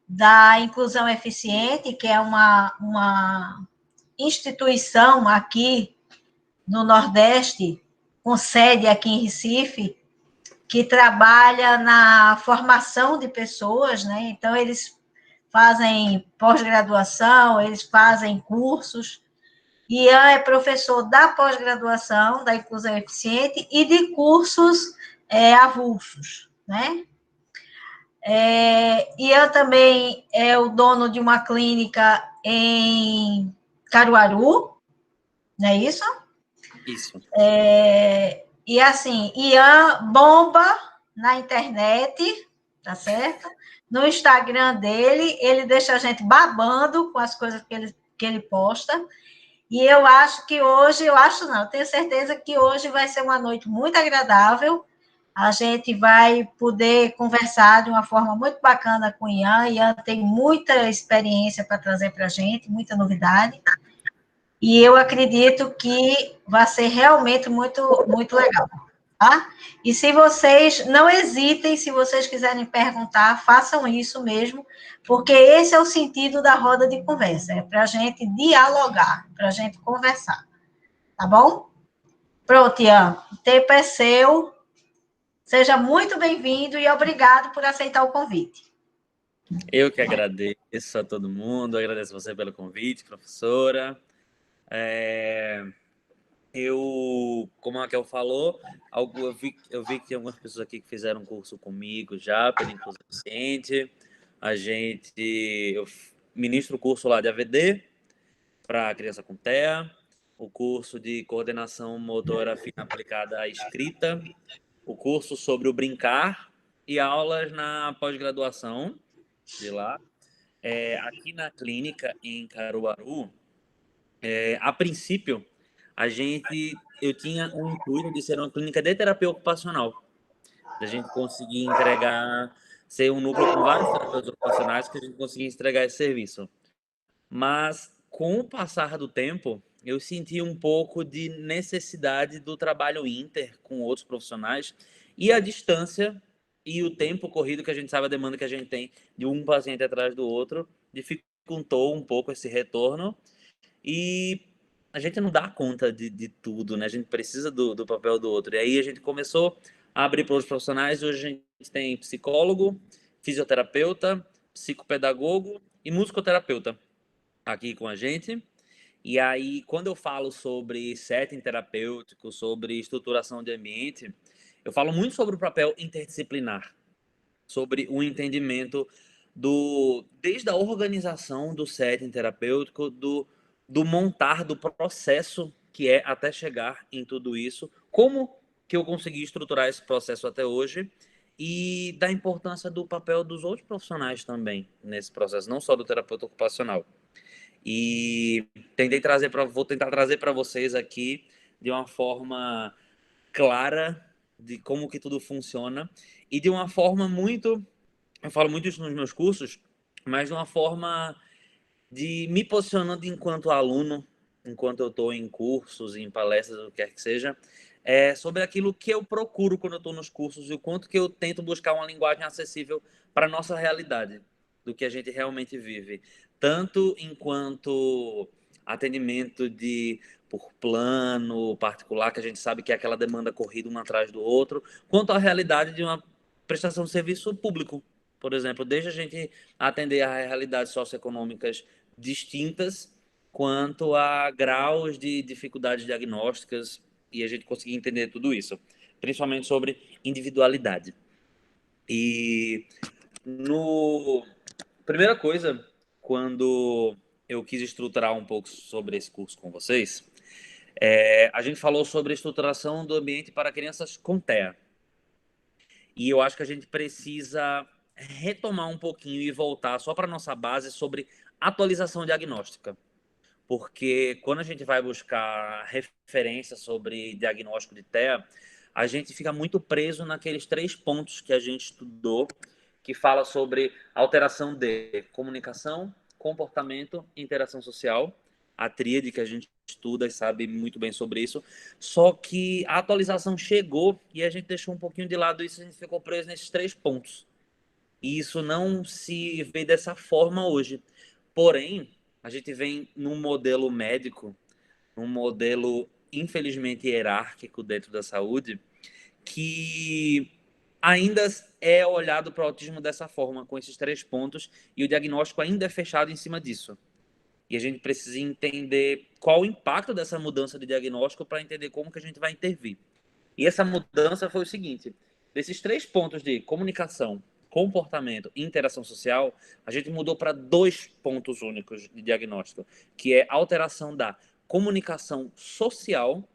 da Inclusão Eficiente, que é uma instituição aqui no Nordeste, com sede aqui em Recife, que trabalha na formação de pessoas, né? Então, eles fazem pós-graduação, eles fazem cursos. Ian é professor da pós-graduação da Inclusão Eficiente e de cursos avulsos, né? Ian também é o dono de uma clínica em Caruaru, não é isso? Isso. E assim, Ian bomba na internet, tá certo? No Instagram dele, ele deixa a gente babando com as coisas que ele posta. E eu acho que hoje, eu tenho certeza que hoje vai ser uma noite muito agradável. A gente vai poder conversar de uma forma muito bacana com o Ian. Ian tem muita experiência para trazer para a gente, muita novidade. E eu acredito que vai ser realmente muito, muito legal. Tá? E se vocês não hesitem, se vocês quiserem perguntar, façam isso mesmo, porque esse é o sentido da roda de conversa, é para a gente dialogar, para a gente conversar. Tá bom? Pronto, Ian, o tempo é seu. Seja muito bem-vindo e obrigado por aceitar o convite. Eu que agradeço a todo mundo, agradeço você pelo convite, professora. Como a Raquel falou, eu vi que tem algumas pessoas aqui que fizeram um curso comigo já, pela Inclusão Eficiente. Eu ministro o curso lá de AVD para criança com TEA, o curso de coordenação motora fina aplicada à escrita, o curso sobre o brincar e aulas na pós-graduação de lá. Aqui na clínica em Caruaru, a princípio, eu tinha um intuito de ser uma clínica de terapia ocupacional, da gente conseguir entregar, ser um núcleo com vários terapeutas ocupacionais que a gente conseguia entregar esse serviço. Mas, com o passar do tempo, eu senti um pouco de necessidade do trabalho inter com outros profissionais e a distância e o tempo corrido que a gente sabe, a demanda que a gente tem de um paciente atrás do outro, dificultou um pouco esse retorno e a gente não dá conta de tudo, né? A gente precisa do papel do outro. E aí a gente começou a abrir para os profissionais. Hoje a gente tem psicólogo, fisioterapeuta, psicopedagogo e musicoterapeuta aqui com a gente. E aí, quando eu falo sobre setting terapêutico, sobre estruturação de ambiente, eu falo muito sobre o papel interdisciplinar, sobre o entendimento desde a organização do setting terapêutico, do montar do processo que é até chegar em tudo isso, como que eu consegui estruturar esse processo até hoje e da importância do papel dos outros profissionais também nesse processo, não só do terapeuta ocupacional. E vou tentar trazer para vocês aqui de uma forma clara de como que tudo funciona e de uma forma muito, eu falo muito isso nos meus cursos, mas de uma forma de me posicionando enquanto aluno, enquanto eu estou em cursos, em palestras, o que quer que seja, sobre aquilo que eu procuro quando eu estou nos cursos e o quanto que eu tento buscar uma linguagem acessível para a nossa realidade, do que a gente realmente vive. Tanto enquanto atendimento por plano particular, que a gente sabe que é aquela demanda corrida um atrás do outro, quanto a realidade de uma prestação de serviço público. Por exemplo, desde a gente atender a realidades socioeconômicas distintas quanto a graus de dificuldades diagnósticas e a gente conseguir entender tudo isso, principalmente sobre individualidade. E primeira coisa, quando eu quis estruturar um pouco sobre esse curso com vocês, a gente falou sobre a estruturação do ambiente para crianças com TEA. E eu acho que a gente precisa retomar um pouquinho e voltar só para a nossa base sobre atualização diagnóstica. Porque quando a gente vai buscar referências sobre diagnóstico de TEA, a gente fica muito preso naqueles 3 pontos que a gente estudou, que fala sobre alteração de comunicação, comportamento e interação social, a tríade que a gente estuda e sabe muito bem sobre isso. Só que a atualização chegou e a gente deixou um pouquinho de lado isso, a gente ficou preso nesses 3 pontos. E isso não se vê dessa forma hoje. Porém, a gente vem num modelo médico, num modelo, infelizmente, hierárquico dentro da saúde, que ainda é olhado para o autismo dessa forma, com esses 3 pontos, e o diagnóstico ainda é fechado em cima disso. E a gente precisa entender qual o impacto dessa mudança de diagnóstico para entender como que a gente vai intervir. E essa mudança foi o seguinte: desses 3 pontos de comunicação, comportamento e interação social, a gente mudou para 2 pontos únicos de diagnóstico, que é alteração da comunicação social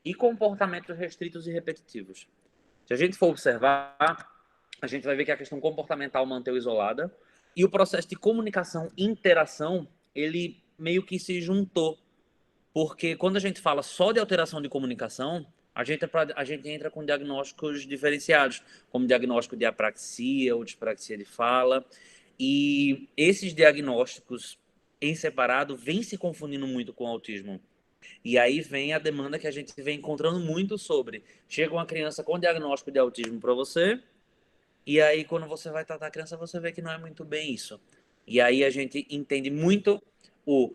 e comportamentos restritos e repetitivos. Se a gente for observar, a gente vai ver que a questão comportamental manteve isolada e o processo de comunicação e interação, ele meio que se juntou. Porque quando a gente fala só de alteração de comunicação, a gente entra com diagnósticos diferenciados, como diagnóstico de apraxia ou dispraxia de fala. E esses diagnósticos em separado vêm se confundindo muito com o autismo. E aí vem a demanda que a gente vem encontrando muito sobre. Chega uma criança com diagnóstico de autismo para você, e aí quando você vai tratar a criança, você vê que não é muito bem isso. E aí a gente entende muito o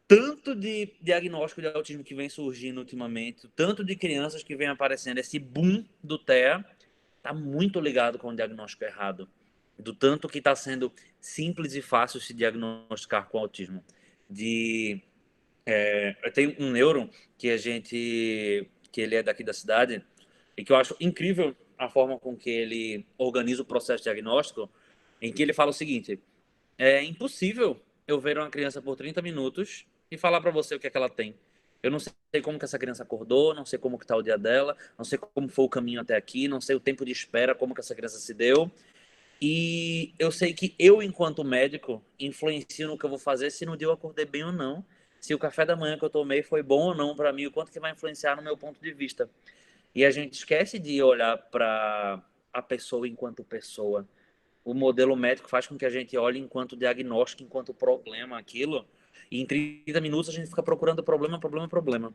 tanto de diagnóstico de autismo que vem surgindo ultimamente, tanto de crianças que vem aparecendo, esse boom do TEA, está muito ligado com o diagnóstico errado. Do tanto que está sendo simples e fácil se diagnosticar com autismo. Eu tenho um neuro que ele é daqui da cidade, e que eu acho incrível a forma com que ele organiza o processo diagnóstico, em que ele fala o seguinte: é impossível eu ver uma criança por 30 minutos e falar para você o que é que ela tem. Eu não sei como que essa criança acordou, não sei como que tá o dia dela, não sei como foi o caminho até aqui, não sei o tempo de espera, como que essa criança se deu. E eu sei que eu, enquanto médico, influencio no que eu vou fazer se no dia eu acordei bem ou não, se o café da manhã que eu tomei foi bom ou não para mim, o quanto que vai influenciar no meu ponto de vista. E a gente esquece de olhar para a pessoa enquanto pessoa. O modelo médico faz com que a gente olhe enquanto diagnóstico, enquanto problema, aquilo, e em 30 minutos a gente fica procurando problema, problema, problema.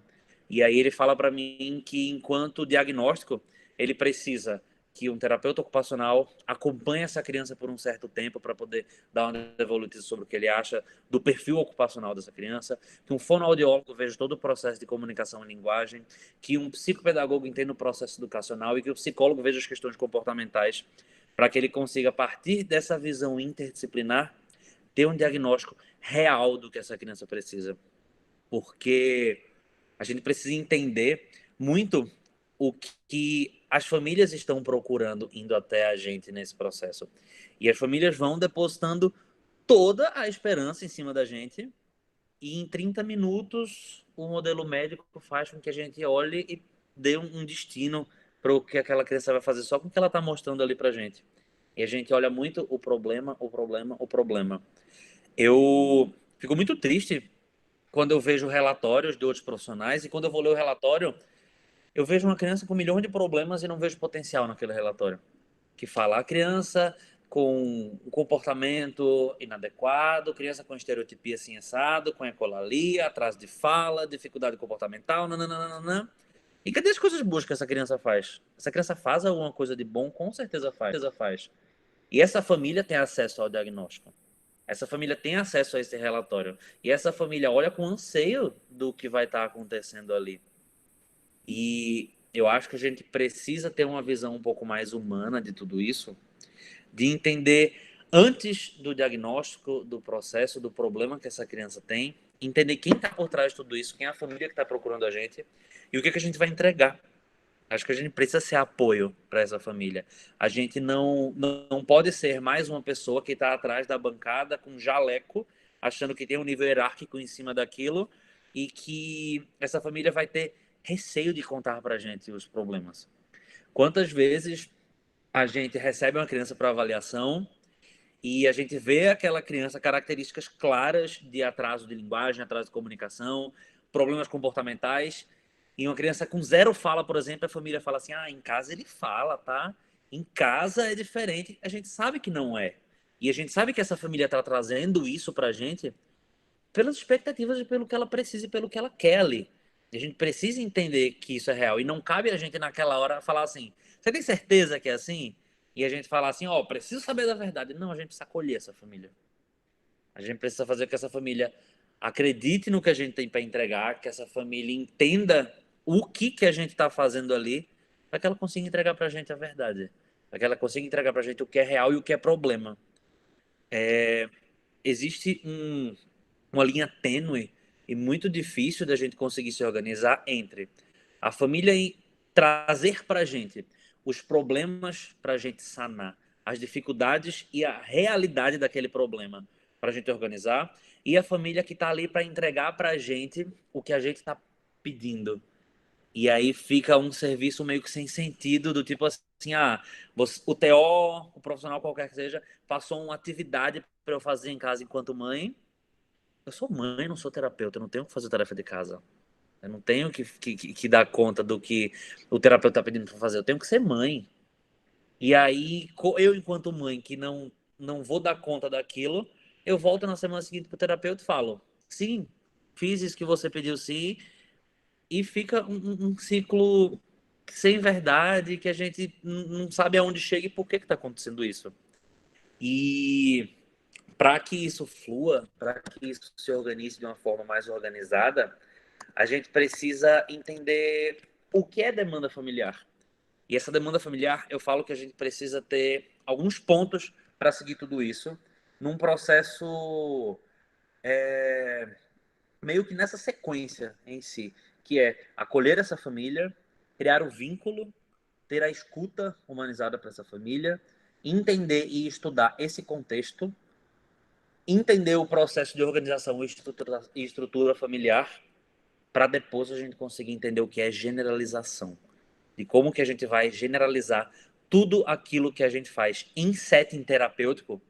E aí ele fala para mim que, enquanto diagnóstico, ele precisa que um terapeuta ocupacional acompanhe essa criança por um certo tempo para poder dar uma devolutiva sobre o que ele acha do perfil ocupacional dessa criança, que um fonoaudiólogo veja todo o processo de comunicação e linguagem, que um psicopedagogo entenda o processo educacional e que o psicólogo veja as questões comportamentais, para que ele consiga, a partir dessa visão interdisciplinar, ter um diagnóstico real do que essa criança precisa. Porque a gente precisa entender muito o que as famílias estão procurando indo até a gente nesse processo. E as famílias vão depositando toda a esperança em cima da gente, e em 30 minutos o modelo médico faz com que a gente olhe e dê um destino para o que aquela criança vai fazer só com o que ela está mostrando ali para a gente. E a gente olha muito o problema, o problema, o problema. Eu fico muito triste quando eu vejo relatórios de outros profissionais, e quando eu vou ler o relatório, eu vejo uma criança com milhões de problemas e não vejo potencial naquele relatório. Que fala a criança com um comportamento inadequado, criança com estereotipia assim assado, com ecolalia, atraso de fala, dificuldade comportamental, nananana. E cadê as coisas boas que essa criança faz? Essa criança faz alguma coisa de bom? Com certeza faz. Com certeza faz. E essa família tem acesso ao diagnóstico. Essa família tem acesso a esse relatório. E essa família olha com anseio do que vai estar acontecendo ali. E eu acho que a gente precisa ter uma visão um pouco mais humana de tudo isso, de entender antes do diagnóstico, do processo, do problema que essa criança tem, entender quem está por trás de tudo isso, quem é a família que está procurando a gente e o que, que a gente vai entregar. Acho que a gente precisa ser apoio para essa família. A gente não pode ser mais uma pessoa que está atrás da bancada com jaleco, achando que tem um nível hierárquico em cima daquilo e que essa família vai ter receio de contar para a gente os problemas. Quantas vezes a gente recebe uma criança para avaliação e a gente vê aquela criança características claras de atraso de linguagem, atraso de comunicação, problemas comportamentais, e uma criança com zero fala, por exemplo, a família fala assim: ah, em casa ele fala, tá? Em casa é diferente. A gente sabe que não é. E a gente sabe que essa família está trazendo isso para a gente pelas expectativas e pelo que ela precisa e pelo que ela quer ali. E a gente precisa entender que isso é real. E não cabe a gente naquela hora falar assim: você tem certeza que é assim? e a gente falar assim, ó, preciso saber da verdade. Não, a gente precisa acolher essa família. A gente precisa fazer com que essa família acredite no que a gente tem para entregar, que essa família entenda o que a gente está fazendo ali, para que ela consiga entregar para a gente a verdade. Para que ela consiga entregar para a gente o que é real e o que é problema. Existe uma linha tênue e muito difícil da gente conseguir se organizar entre a família e trazer para a gente os problemas para a gente sanar, as dificuldades e a realidade daquele problema para a gente organizar, e a família que está ali para entregar para a gente o que a gente está pedindo. E aí fica um serviço meio que sem sentido, do tipo assim, o TO, o profissional qualquer que seja, passou uma atividade para eu fazer em casa enquanto mãe. Eu sou mãe, não sou terapeuta, eu não tenho que fazer tarefa de casa. Eu não tenho que dar conta do que o terapeuta está pedindo para fazer. Eu tenho que ser mãe. E aí, eu, enquanto mãe, que não vou dar conta daquilo, eu volto na semana seguinte para o terapeuta e falo: sim, fiz isso que você pediu, sim. E fica um ciclo sem verdade, que a gente não sabe aonde chega e por que está acontecendo isso. E para que isso flua, para que isso se organize de uma forma mais organizada, a gente precisa entender o que é demanda familiar. E essa demanda familiar, eu falo que a gente precisa ter alguns pontos para seguir tudo isso, num processo meio que nessa sequência em si, que é acolher essa família, criar o vínculo, ter a escuta humanizada para essa família, entender e estudar esse contexto, entender o processo de organização e estrutura familiar, para depois a gente conseguir entender o que é generalização, de como que a gente vai generalizar tudo aquilo que a gente faz em setting terapêutico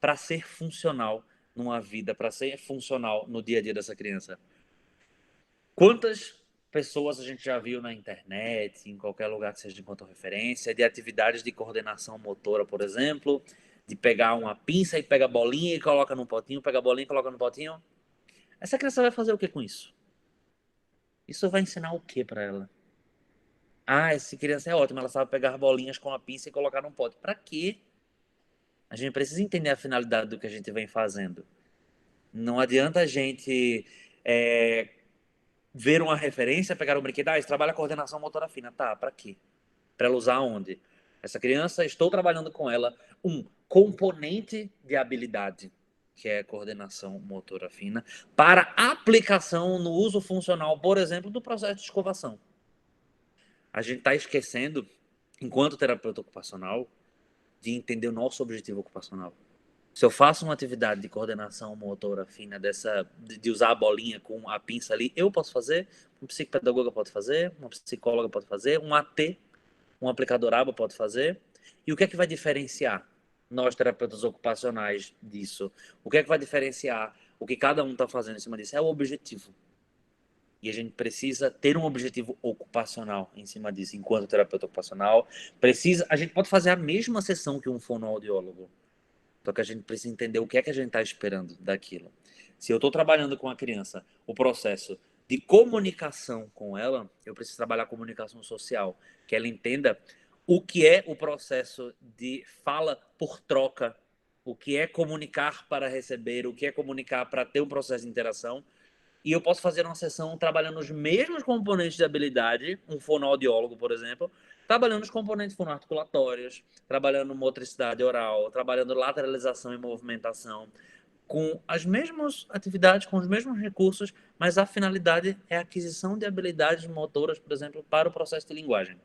para ser funcional numa vida, para ser funcional no dia a dia dessa criança. Quantas pessoas a gente já viu na internet, em qualquer lugar que seja enquanto referência, de atividades de coordenação motora, por exemplo, de pegar uma pinça e pega a bolinha e coloca num potinho, pega a bolinha e coloca no potinho. Essa criança vai fazer o que com isso? Isso vai ensinar o que para ela? Essa criança é ótima, ela sabe pegar bolinhas com a pinça e colocar num pote. Para quê? A gente precisa entender a finalidade do que a gente vem fazendo. Não adianta a gente ver uma referência, pegar um brinquedo, isso trabalha coordenação motora fina. Tá, para quê? Para ela usar onde? Essa criança, estou trabalhando com ela um componente de habilidade, que é coordenação motora fina, para aplicação no uso funcional, por exemplo, do processo de escovação. A gente está esquecendo, enquanto terapeuta ocupacional, de entender o nosso objetivo ocupacional. Se eu faço uma atividade de coordenação motora fina, de usar a bolinha com a pinça ali, eu posso fazer, um psicopedagoga pode fazer, uma psicóloga pode fazer, um AT, um aplicador aba pode fazer. E o que é que vai diferenciar nós, terapeutas ocupacionais, disso? O que é que vai diferenciar o que cada um está fazendo em cima disso? É o objetivo. E a gente precisa ter um objetivo ocupacional em cima disso, enquanto terapeuta ocupacional. A gente pode fazer a mesma sessão que um fonoaudiólogo, só que a gente precisa entender o que é que a gente está esperando daquilo. Se eu estou trabalhando com a criança, o processo de comunicação com ela, eu preciso trabalhar a comunicação social, que ela entenda o que é o processo de fala por troca, o que é comunicar para receber, o que é comunicar para ter um processo de interação. E eu posso fazer uma sessão trabalhando os mesmos componentes de habilidade, um fonoaudiólogo, por exemplo, trabalhando os componentes fonoarticulatórios, trabalhando motricidade oral, trabalhando lateralização e movimentação, com as mesmas atividades, com os mesmos recursos, mas a finalidade é a aquisição de habilidades motoras, por exemplo, para o processo de linguagem.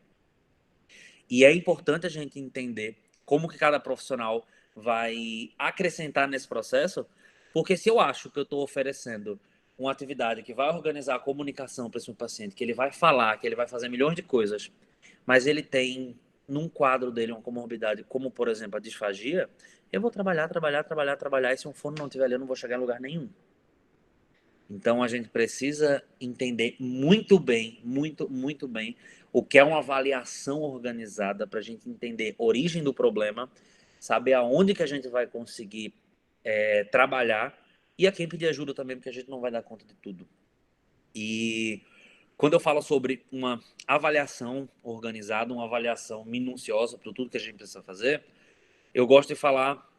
E é importante a gente entender como que cada profissional vai acrescentar nesse processo, porque se eu acho que eu estou oferecendo uma atividade que vai organizar a comunicação para esse meu paciente, que ele vai falar, que ele vai fazer milhões de coisas, mas ele tem num quadro dele uma comorbidade, como por exemplo a disfagia, eu vou trabalhar, e se um fono não estiver ali, eu não vou chegar em lugar nenhum. Então a gente precisa entender muito bem, muito bem, o que é uma avaliação organizada para a gente entender a origem do problema, saber aonde que a gente vai conseguir trabalhar e a quem pedir ajuda também, porque a gente não vai dar conta de tudo. E quando eu falo sobre uma avaliação organizada, uma avaliação minuciosa para tudo que a gente precisa fazer, eu gosto de falar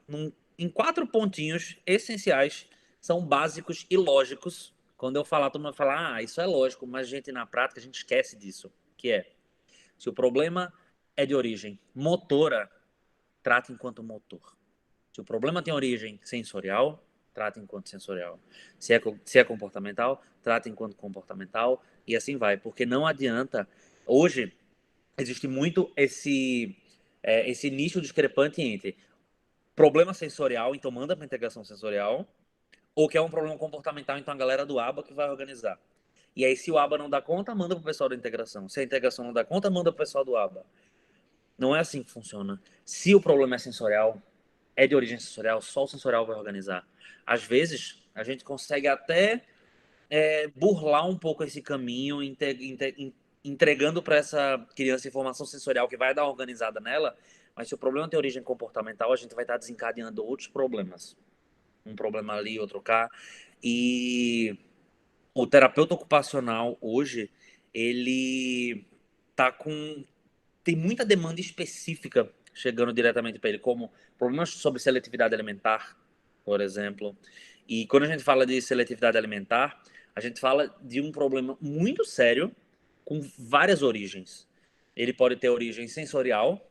em 4 pontinhos essenciais, são básicos e lógicos. Quando eu falar, todo mundo vai falar, isso é lógico, mas a gente na prática a gente esquece disso, que é, se o problema é de origem motora, trata enquanto motor. Se o problema tem origem sensorial, trata enquanto sensorial. Se é comportamental, trata enquanto comportamental, e assim vai. Porque não adianta. Hoje, existe muito esse nicho discrepante entre problema sensorial, então manda para integração sensorial, ou que é um problema comportamental, então a galera do ABA que vai organizar. E aí, se o ABA não dá conta, manda para o pessoal da integração. Se a integração não dá conta, manda para o pessoal do ABA. Não é assim que funciona. Se o problema é sensorial, é de origem sensorial, só o sensorial vai organizar. Às vezes, a gente consegue até burlar um pouco esse caminho, entregando para essa criança informação sensorial que vai dar uma organizada nela, mas se o problema tem origem comportamental, a gente vai estar desencadeando outros problemas. Um problema ali, outro cá. E o terapeuta ocupacional, hoje, ele tá com tem muita demanda específica chegando diretamente para ele, como problemas sobre seletividade alimentar, por exemplo. E quando a gente fala de seletividade alimentar, a gente fala de um problema muito sério com várias origens. Ele pode ter origem sensorial,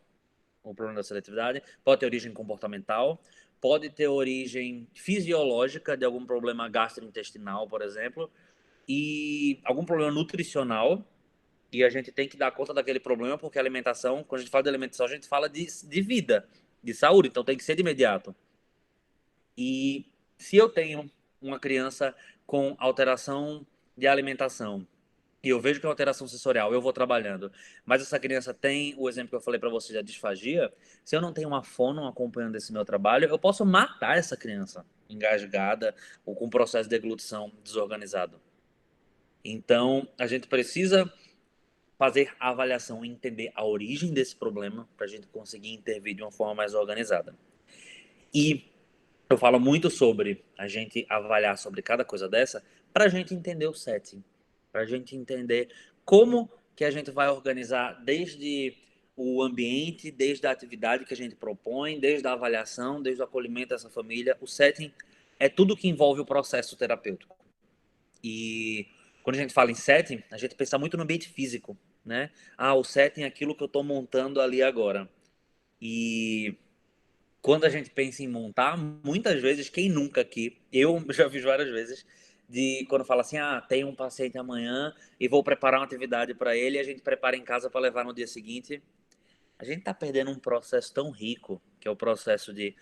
o problema da seletividade, pode ter origem comportamental, pode ter origem fisiológica de algum problema gastrointestinal, por exemplo, e algum problema nutricional, e a gente tem que dar conta daquele problema, porque a alimentação, quando a gente fala de alimentação, a gente fala de vida, de saúde, então tem que ser de imediato. E se eu tenho uma criança com alteração de alimentação, e eu vejo que é uma alteração sensorial, eu vou trabalhando, mas essa criança tem o exemplo que eu falei para você da disfagia, se eu não tenho uma fono acompanhando esse meu trabalho, eu posso matar essa criança engasgada ou com processo de deglutição desorganizado. Então, a gente precisa fazer a avaliação e entender a origem desse problema para a gente conseguir intervir de uma forma mais organizada. E eu falo muito sobre a gente avaliar sobre cada coisa dessa para a gente entender o setting, para a gente entender como que a gente vai organizar desde o ambiente, desde a atividade que a gente propõe, desde a avaliação, desde o acolhimento dessa família. O setting é tudo que envolve o processo terapêutico. E quando a gente fala em setting, a gente pensa muito no ambiente físico, né? O setting é aquilo que eu estou montando ali agora. E quando a gente pensa em montar, muitas vezes, quem nunca aqui, eu já fiz várias vezes, de quando fala assim, tem um paciente amanhã e vou preparar uma atividade para ele e a gente prepara em casa para levar no dia seguinte. A gente está perdendo um processo tão rico, que é o processo de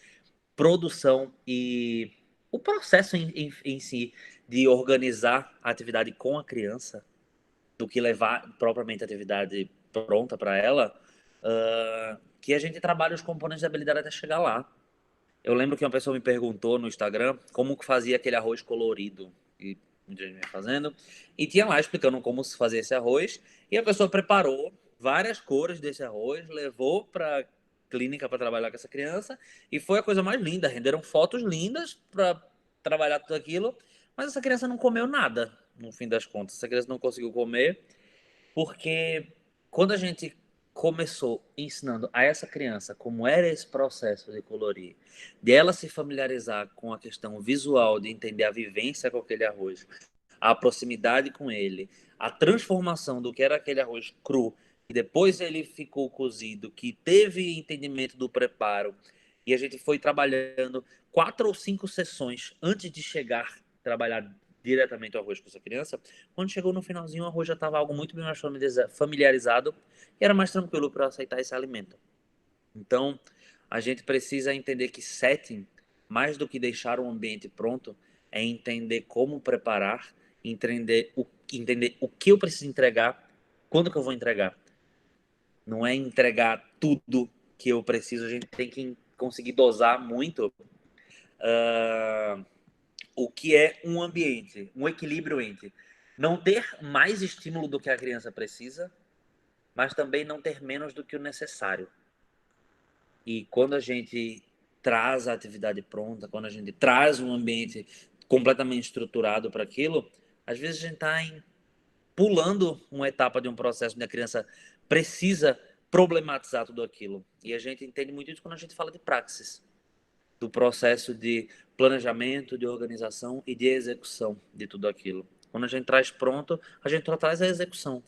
produção e o processo em si de organizar a atividade com a criança, do que levar propriamente a atividade pronta para ela, que a gente trabalha os componentes da habilidade até chegar lá. Eu lembro que uma pessoa me perguntou no Instagram como que fazia aquele arroz colorido, e muita gente vinha fazendo, e tinha lá explicando como se fazia esse arroz, e a pessoa preparou várias cores desse arroz, levou para clínica para trabalhar com essa criança, e foi a coisa mais linda, renderam fotos lindas para trabalhar tudo aquilo, mas essa criança não comeu nada, no fim das contas. Essa criança não conseguiu comer, porque quando a gente começou ensinando a essa criança como era esse processo de colorir, de ela se familiarizar com a questão visual, de entender a vivência com aquele arroz, a proximidade com ele, a transformação do que era aquele arroz cru, e depois ele ficou cozido, que teve entendimento do preparo, e a gente foi trabalhando 4 ou 5 sessões antes de chegar a trabalhar diretamente o arroz com essa criança. Quando chegou no finalzinho, o arroz já estava algo muito bem mais familiarizado e era mais tranquilo para aceitar esse alimento. Então, a gente precisa entender que setting, mais do que deixar o ambiente pronto, é entender como preparar, entender o que eu preciso entregar, quando que eu vou entregar. Não é entregar tudo que eu preciso, a gente tem que conseguir dosar muito o que é um ambiente, um equilíbrio entre não ter mais estímulo do que a criança precisa, mas também não ter menos do que o necessário. E quando a gente traz a atividade pronta, quando a gente traz um ambiente completamente estruturado para aquilo, às vezes a gente está em pulando uma etapa de um processo onde a criança precisa problematizar tudo aquilo. E a gente entende muito isso quando a gente fala de praxis, do processo de planejamento, de organização e de execução de tudo aquilo. Quando a gente traz pronto, a gente só traz a execução.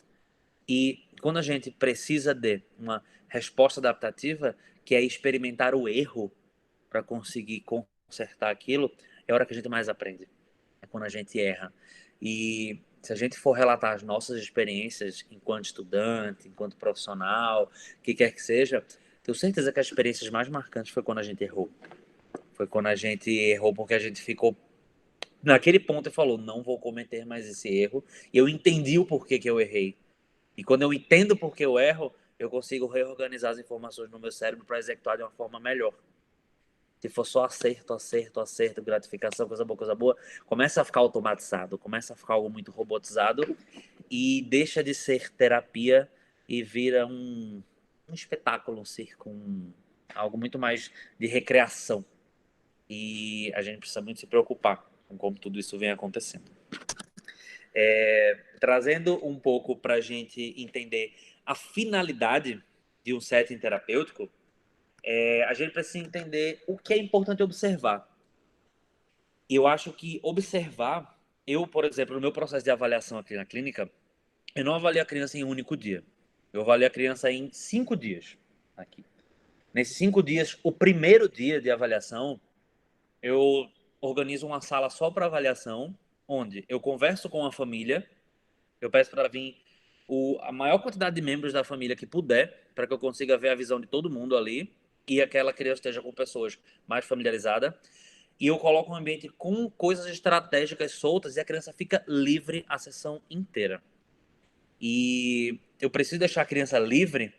E quando a gente precisa de uma resposta adaptativa, que é experimentar o erro para conseguir consertar aquilo, é a hora que a gente mais aprende. É quando a gente erra. E se a gente for relatar as nossas experiências enquanto estudante, enquanto profissional, o que quer que seja, tenho certeza que as experiências mais marcantes foi quando a gente errou. Foi quando a gente errou porque a gente ficou naquele ponto e falou, não vou cometer mais esse erro. E eu entendi o porquê que eu errei. E quando eu entendo por que eu erro, eu consigo reorganizar as informações no meu cérebro para executar de uma forma melhor. Se for só acerto, acerto, acerto, gratificação, coisa boa, começa a ficar automatizado, começa a ficar algo muito robotizado e deixa de ser terapia e vira um espetáculo, um circo, algo muito mais de recreação. E a gente precisa muito se preocupar com como tudo isso vem acontecendo. Trazendo um pouco para a gente entender a finalidade de um setting terapêutico, a gente precisa entender o que é importante observar. E eu acho que observar, eu, por exemplo, no meu processo de avaliação aqui na clínica, eu não avalio a criança em um único dia. Eu avalio a criança em 5 dias aqui. Nesses 5 dias, o primeiro dia de avaliação, eu organizo uma sala só para avaliação, onde eu converso com a família, eu peço para vir a maior quantidade de membros da família que puder, para que eu consiga ver a visão de todo mundo ali, e aquela criança esteja com pessoas mais familiarizadas. E eu coloco um ambiente com coisas estratégicas soltas e a criança fica livre a sessão inteira. E eu preciso deixar a criança livre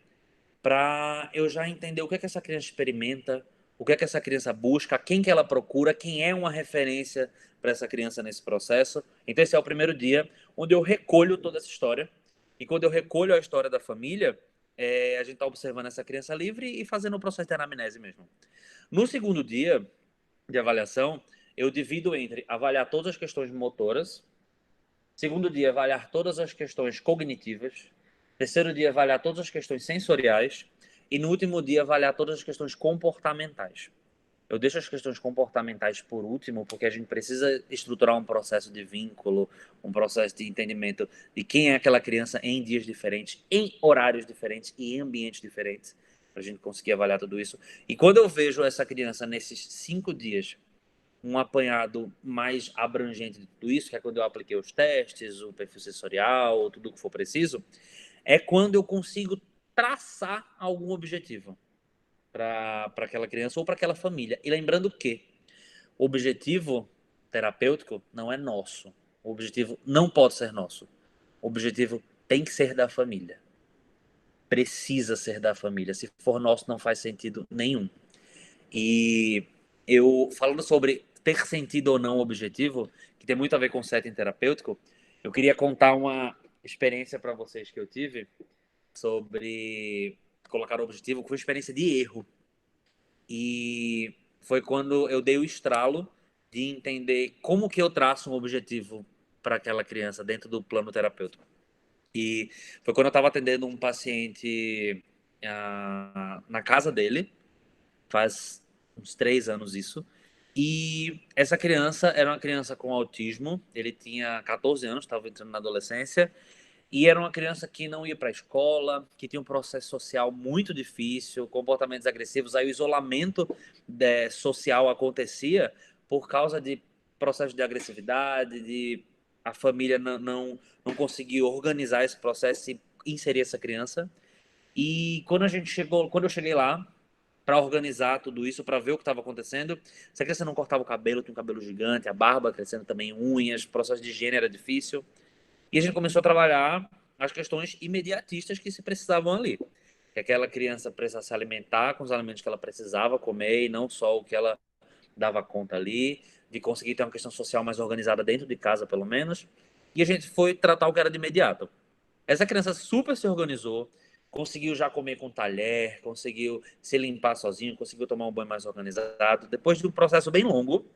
para eu já entender o que é que essa criança experimenta, o que é que essa criança busca, quem que ela procura, quem é uma referência para essa criança nesse processo. Então esse é o primeiro dia onde eu recolho toda essa história. E quando eu recolho a história da família, a gente está observando essa criança livre e fazendo o processo de anamnese mesmo. No segundo dia de avaliação, eu divido entre avaliar todas as questões motoras, segundo dia, avaliar todas as questões cognitivas, terceiro dia, avaliar todas as questões sensoriais e no último dia, avaliar todas as questões comportamentais. Eu deixo as questões comportamentais por último, porque a gente precisa estruturar um processo de vínculo, um processo de entendimento de quem é aquela criança em dias diferentes, em horários diferentes e em ambientes diferentes, para a gente conseguir avaliar tudo isso. E quando eu vejo essa criança nesses 5 dias, um apanhado mais abrangente de tudo isso, que é quando eu apliquei os testes, o perfil sensorial, tudo o que for preciso, é quando eu consigo traçar algum objetivo para aquela criança ou para aquela família. E lembrando que o objetivo terapêutico não é nosso. O objetivo não pode ser nosso. O objetivo tem que ser da família. Precisa ser da família. Se for nosso, não faz sentido nenhum. E eu, falando sobre ter sentido ou não o objetivo, que tem muito a ver com o setting terapêutico, eu queria contar uma experiência para vocês que eu tive sobre colocar o objetivo, que foi uma experiência de erro. E foi quando eu dei o estralo de entender como que eu traço um objetivo para aquela criança dentro do plano terapêutico. E foi quando eu estava atendendo um paciente na casa dele, faz uns 3 anos isso. E essa criança era uma criança com autismo, ele tinha 14 anos, estava entrando na adolescência, e era uma criança que não ia para a escola, que tinha um processo social muito difícil, comportamentos agressivos. Aí o isolamento social acontecia por causa de processos de agressividade, de a família não conseguir organizar esse processo e inserir essa criança. E quando eu cheguei lá para organizar tudo isso, para ver o que estava acontecendo, essa criança não cortava o cabelo, tinha um cabelo gigante, a barba crescendo também, unhas, o processo de higiene era difícil. E a gente começou a trabalhar as questões imediatistas que se precisavam ali. Que aquela criança precisava se alimentar com os alimentos que ela precisava comer e não só o que ela dava conta ali, de conseguir ter uma questão social mais organizada dentro de casa, pelo menos. E a gente foi tratar o que era de imediato. Essa criança super se organizou, conseguiu já comer com talher, conseguiu se limpar sozinho, conseguiu tomar um banho mais organizado, depois de um processo bem longo.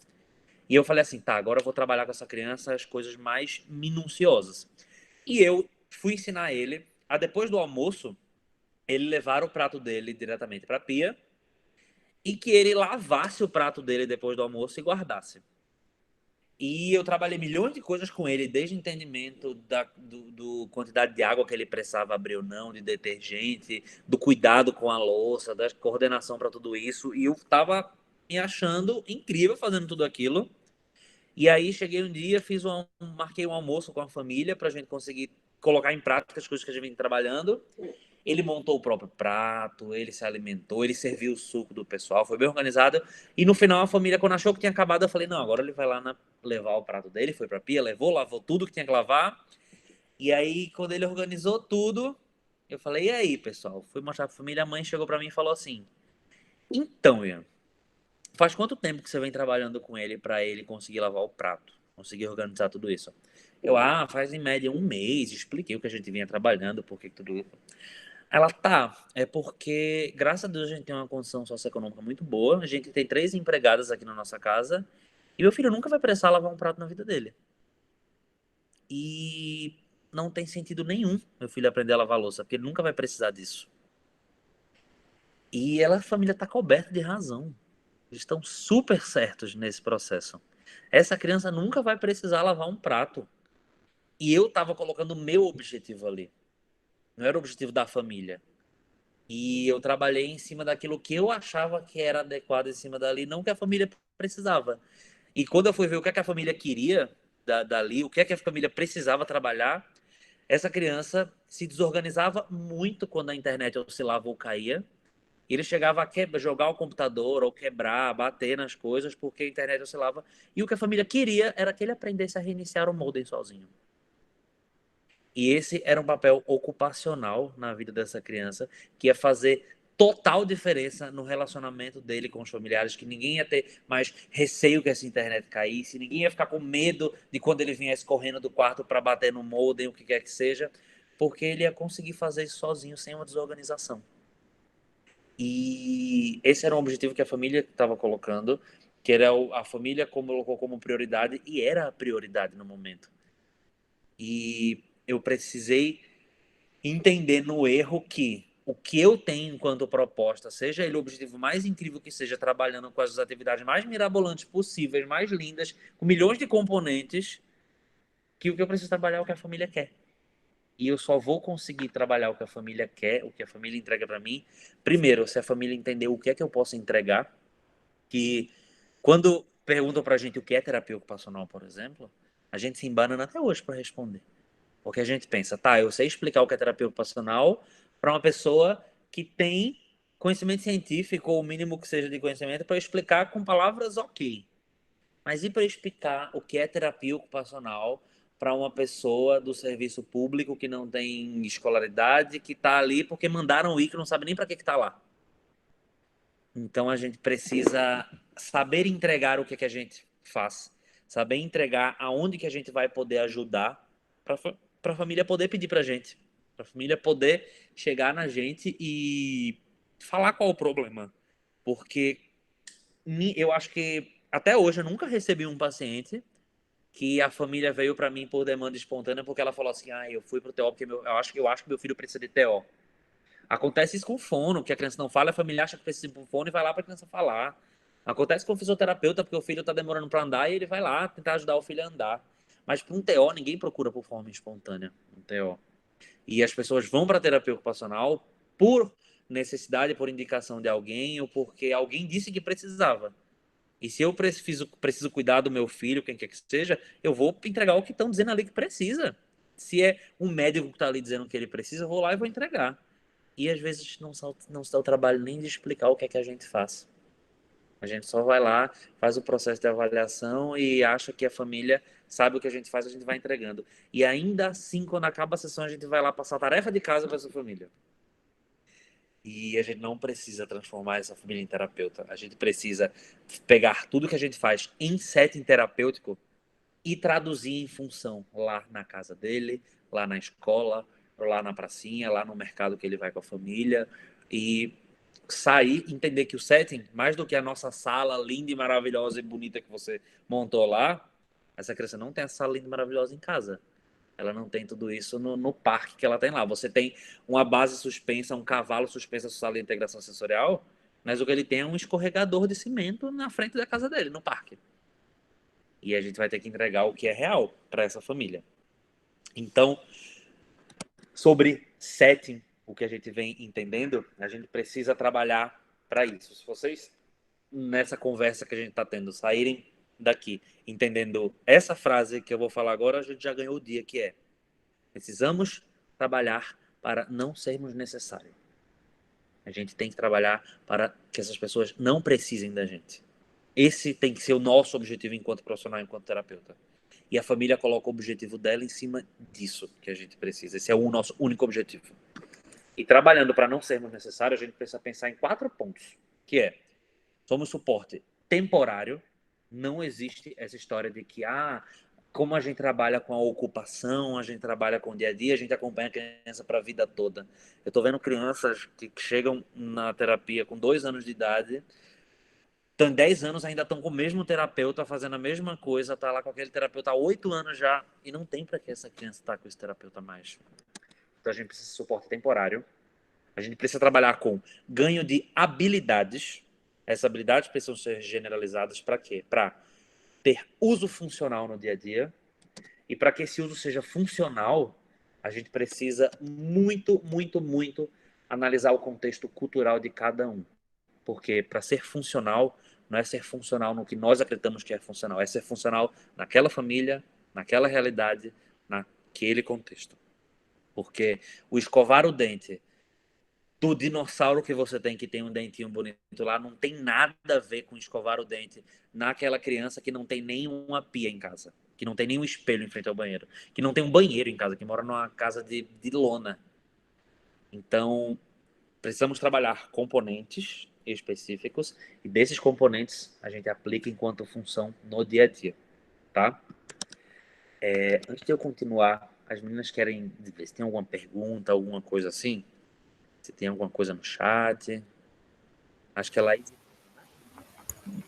E eu falei assim, tá, agora eu vou trabalhar com essa criança as coisas mais minuciosas. E eu fui ensinar ele a, depois do almoço, ele levar o prato dele diretamente para a pia e que ele lavasse o prato dele depois do almoço e guardasse. E eu trabalhei milhões de coisas com ele, desde o entendimento do quantidade de água que ele precisava abrir ou não, de detergente, do cuidado com a louça, da coordenação para tudo isso. E eu estava me achando incrível fazendo tudo aquilo. E aí cheguei um dia, marquei um almoço com a família para a gente conseguir colocar em prática as coisas que a gente vem trabalhando. Ele montou o próprio prato, ele se alimentou, ele serviu o suco do pessoal, foi bem organizado. E no final a família, quando achou que tinha acabado, eu falei, não, agora ele vai lá levar o prato dele, foi pra pia, levou, lavou tudo que tinha que lavar. E aí, quando ele organizou tudo, eu falei, e aí, pessoal? Fui mostrar pra família, a mãe chegou pra mim e falou assim, então, Ian, faz quanto tempo que você vem trabalhando com ele pra ele conseguir lavar o prato? Conseguir organizar tudo isso? Faz em média um mês, expliquei o que a gente vinha trabalhando, por que tudo isso. Ela tá, é porque, graças a Deus, a gente tem uma condição socioeconômica muito boa. A gente tem 3 empregadas aqui na nossa casa. E meu filho nunca vai precisar lavar um prato na vida dele. E não tem sentido nenhum meu filho aprender a lavar louça, porque ele nunca vai precisar disso. E a família tá coberta de razão. Eles estão super certos nesse processo. Essa criança nunca vai precisar lavar um prato. E eu tava colocando o meu objetivo ali. Não era o objetivo da família. E eu trabalhei em cima daquilo que eu achava que era adequado em cima dali, não que a família precisava. E quando eu fui ver o que, é que a família queria dali, o que, é que a família precisava trabalhar, essa criança se desorganizava muito quando a internet oscilava ou caía. Ele chegava a jogar o computador ou quebrar, bater nas coisas porque a internet oscilava. E o que a família queria era que ele aprendesse a reiniciar o modem sozinho. E esse era um papel ocupacional na vida dessa criança, que ia fazer total diferença no relacionamento dele com os familiares, que ninguém ia ter mais receio que essa internet caísse, ninguém ia ficar com medo de quando ele viesse correndo do quarto para bater no modem, o que quer que seja, porque ele ia conseguir fazer isso sozinho, sem uma desorganização. E esse era um objetivo que a família estava colocando, que era a família colocou como prioridade, e era a prioridade no momento. E eu precisei entender no erro que o que eu tenho enquanto proposta, seja ele o objetivo mais incrível que seja, trabalhando com as atividades mais mirabolantes possíveis, mais lindas, com milhões de componentes, que o que eu preciso trabalhar é o que a família quer. E eu só vou conseguir trabalhar o que a família quer, o que a família entrega para mim, primeiro, se a família entender o que é que eu posso entregar, que quando perguntam pra gente o que é terapia ocupacional, por exemplo, a gente se embanana até hoje para responder. Porque a gente pensa, tá, eu sei explicar o que é terapia ocupacional para uma pessoa que tem conhecimento científico, ou o mínimo que seja de conhecimento, para explicar com palavras ok. Mas e para explicar o que é terapia ocupacional para uma pessoa do serviço público que não tem escolaridade, que está ali porque mandaram ir, que não sabe nem para que está lá? Então a gente precisa saber entregar o que, que a gente faz, saber entregar aonde que a gente vai poder ajudar para a família poder pedir para a gente, para a família poder chegar na gente e falar qual o problema. Porque eu acho que até hoje eu nunca recebi um paciente que a família veio para mim por demanda espontânea porque ela falou assim, eu fui pro TO porque eu acho que meu filho precisa de TO. Acontece isso com fono, que a criança não fala, a família acha que precisa de um fono e vai lá para a criança falar. Acontece com o fisioterapeuta, porque o filho está demorando para andar e ele vai lá tentar ajudar o filho a andar. Mas para um TO, ninguém procura por forma espontânea, um TO. E as pessoas vão para a terapia ocupacional por necessidade, por indicação de alguém ou porque alguém disse que precisava. E se eu preciso cuidar do meu filho, quem quer que seja, eu vou entregar o que estão dizendo ali que precisa. Se é um médico que está ali dizendo que ele precisa, eu vou lá e vou entregar. E às vezes não se dá o trabalho nem de explicar o que é que a gente faz. A gente só vai lá, faz o processo de avaliação e acha que a família sabe o que a gente faz, a gente vai entregando. E ainda assim, quando acaba a sessão, a gente vai lá passar a tarefa de casa para essa família. E a gente não precisa transformar essa família em terapeuta. A gente precisa pegar tudo que a gente faz em setting terapêutico e traduzir em função lá na casa dele, lá na escola, lá na pracinha, lá no mercado que ele vai com a família e sair, entender que o setting, mais do que a nossa sala linda e maravilhosa e bonita que você montou lá, essa criança não tem essa sala linda e maravilhosa em casa. Ela não tem tudo isso no parque que ela tem lá. Você tem uma base suspensa, um cavalo suspenso na sala de integração sensorial, mas o que ele tem é um escorregador de cimento na frente da casa dele, no parque. E a gente vai ter que entregar o que é real para essa família. Então, sobre setting, o que a gente vem entendendo, a gente precisa trabalhar para isso. Se vocês, nessa conversa que a gente está tendo, saírem daqui entendendo essa frase que eu vou falar agora, a gente já ganhou o dia, que é: precisamos trabalhar para não sermos necessários. A gente tem que trabalhar para que essas pessoas não precisem da gente. Esse tem que ser o nosso objetivo enquanto profissional, enquanto terapeuta. E a família coloca o objetivo dela em cima disso que a gente precisa. Esse é o nosso único objetivo. E trabalhando para não sermos necessários, a gente precisa pensar em 4 pontos, que é: somos suporte temporário. Não existe essa história de que, como a gente trabalha com a ocupação, a gente trabalha com o dia a dia, a gente acompanha a criança para a vida toda. Eu estou vendo crianças que chegam na terapia com 2 anos de idade, estão 10 anos, ainda estão com o mesmo terapeuta, fazendo a mesma coisa, tá lá com aquele terapeuta há 8 anos já, e não tem para que essa criança estar com esse terapeuta mais. Então a gente precisa de suporte temporário. A gente precisa trabalhar com ganho de habilidades. Essas habilidades precisam ser generalizadas para quê? Para ter uso funcional no dia a dia. E para que esse uso seja funcional, a gente precisa muito, muito, muito analisar o contexto cultural de cada um. Porque para ser funcional, não é ser funcional no que nós acreditamos que é funcional, é ser funcional naquela família, naquela realidade, naquele contexto. Porque o escovar o dente do dinossauro que você tem, que tem um dentinho bonito lá, não tem nada a ver com escovar o dente naquela criança que não tem nenhuma pia em casa, que não tem nenhum espelho em frente ao banheiro, que não tem um banheiro em casa, que mora numa casa de lona. Então, precisamos trabalhar componentes específicos e desses componentes a gente aplica enquanto função no dia a dia, tá? Antes de eu continuar, as meninas querem ver se tem alguma pergunta, alguma coisa assim? Se tem alguma coisa no chat? Acho que ela...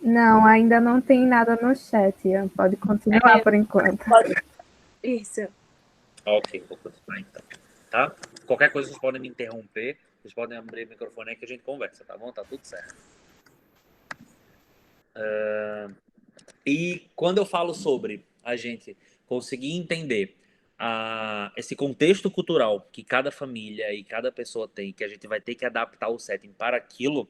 Não, ainda não tem nada no chat, Ian. Pode continuar por enquanto. Isso. Ok, vou continuar então. Tá? Qualquer coisa vocês podem me interromper, vocês podem abrir o microfone aí que a gente conversa, tá bom? Tá tudo certo. E quando eu falo sobre a gente conseguir entender esse contexto cultural que cada família e cada pessoa tem, que a gente vai ter que adaptar o setting para aquilo,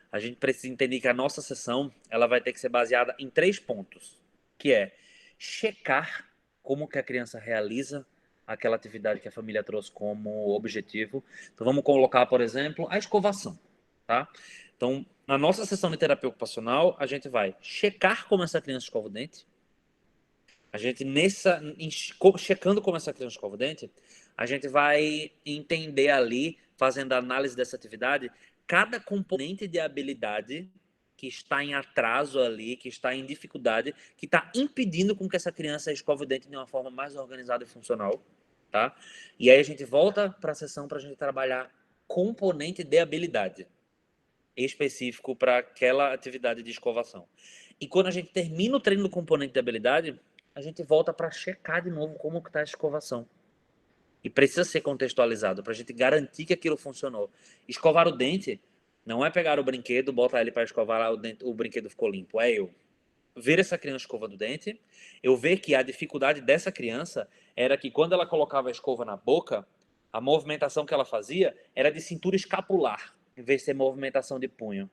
a gente precisa entender que a nossa sessão ela vai ter que ser baseada em 3 pontos, que é checar como que a criança realiza aquela atividade que a família trouxe como objetivo. Então vamos colocar, por exemplo, a escovação, tá? Então, na nossa sessão de terapia ocupacional, a gente vai checar como essa criança escova o dente. A gente, checando como essa criança escova o dente, a gente vai entender ali, fazendo a análise dessa atividade, cada componente de habilidade que está em atraso ali, que está em dificuldade, que está impedindo com que essa criança escova o dente de uma forma mais organizada e funcional, tá? E aí a gente volta para a sessão para a gente trabalhar componente de habilidade específico para aquela atividade de escovação. E quando a gente termina o treino do componente de habilidade, a gente volta para checar de novo como está a escovação. E precisa ser contextualizado para a gente garantir que aquilo funcionou. Escovar o dente não é pegar o brinquedo, botar ele para escovar lá, o brinquedo ficou limpo. É eu ver essa criança escovando o dente, eu ver que a dificuldade dessa criança era que quando ela colocava a escova na boca, a movimentação que ela fazia era de cintura escapular, em vez de ser movimentação de punho.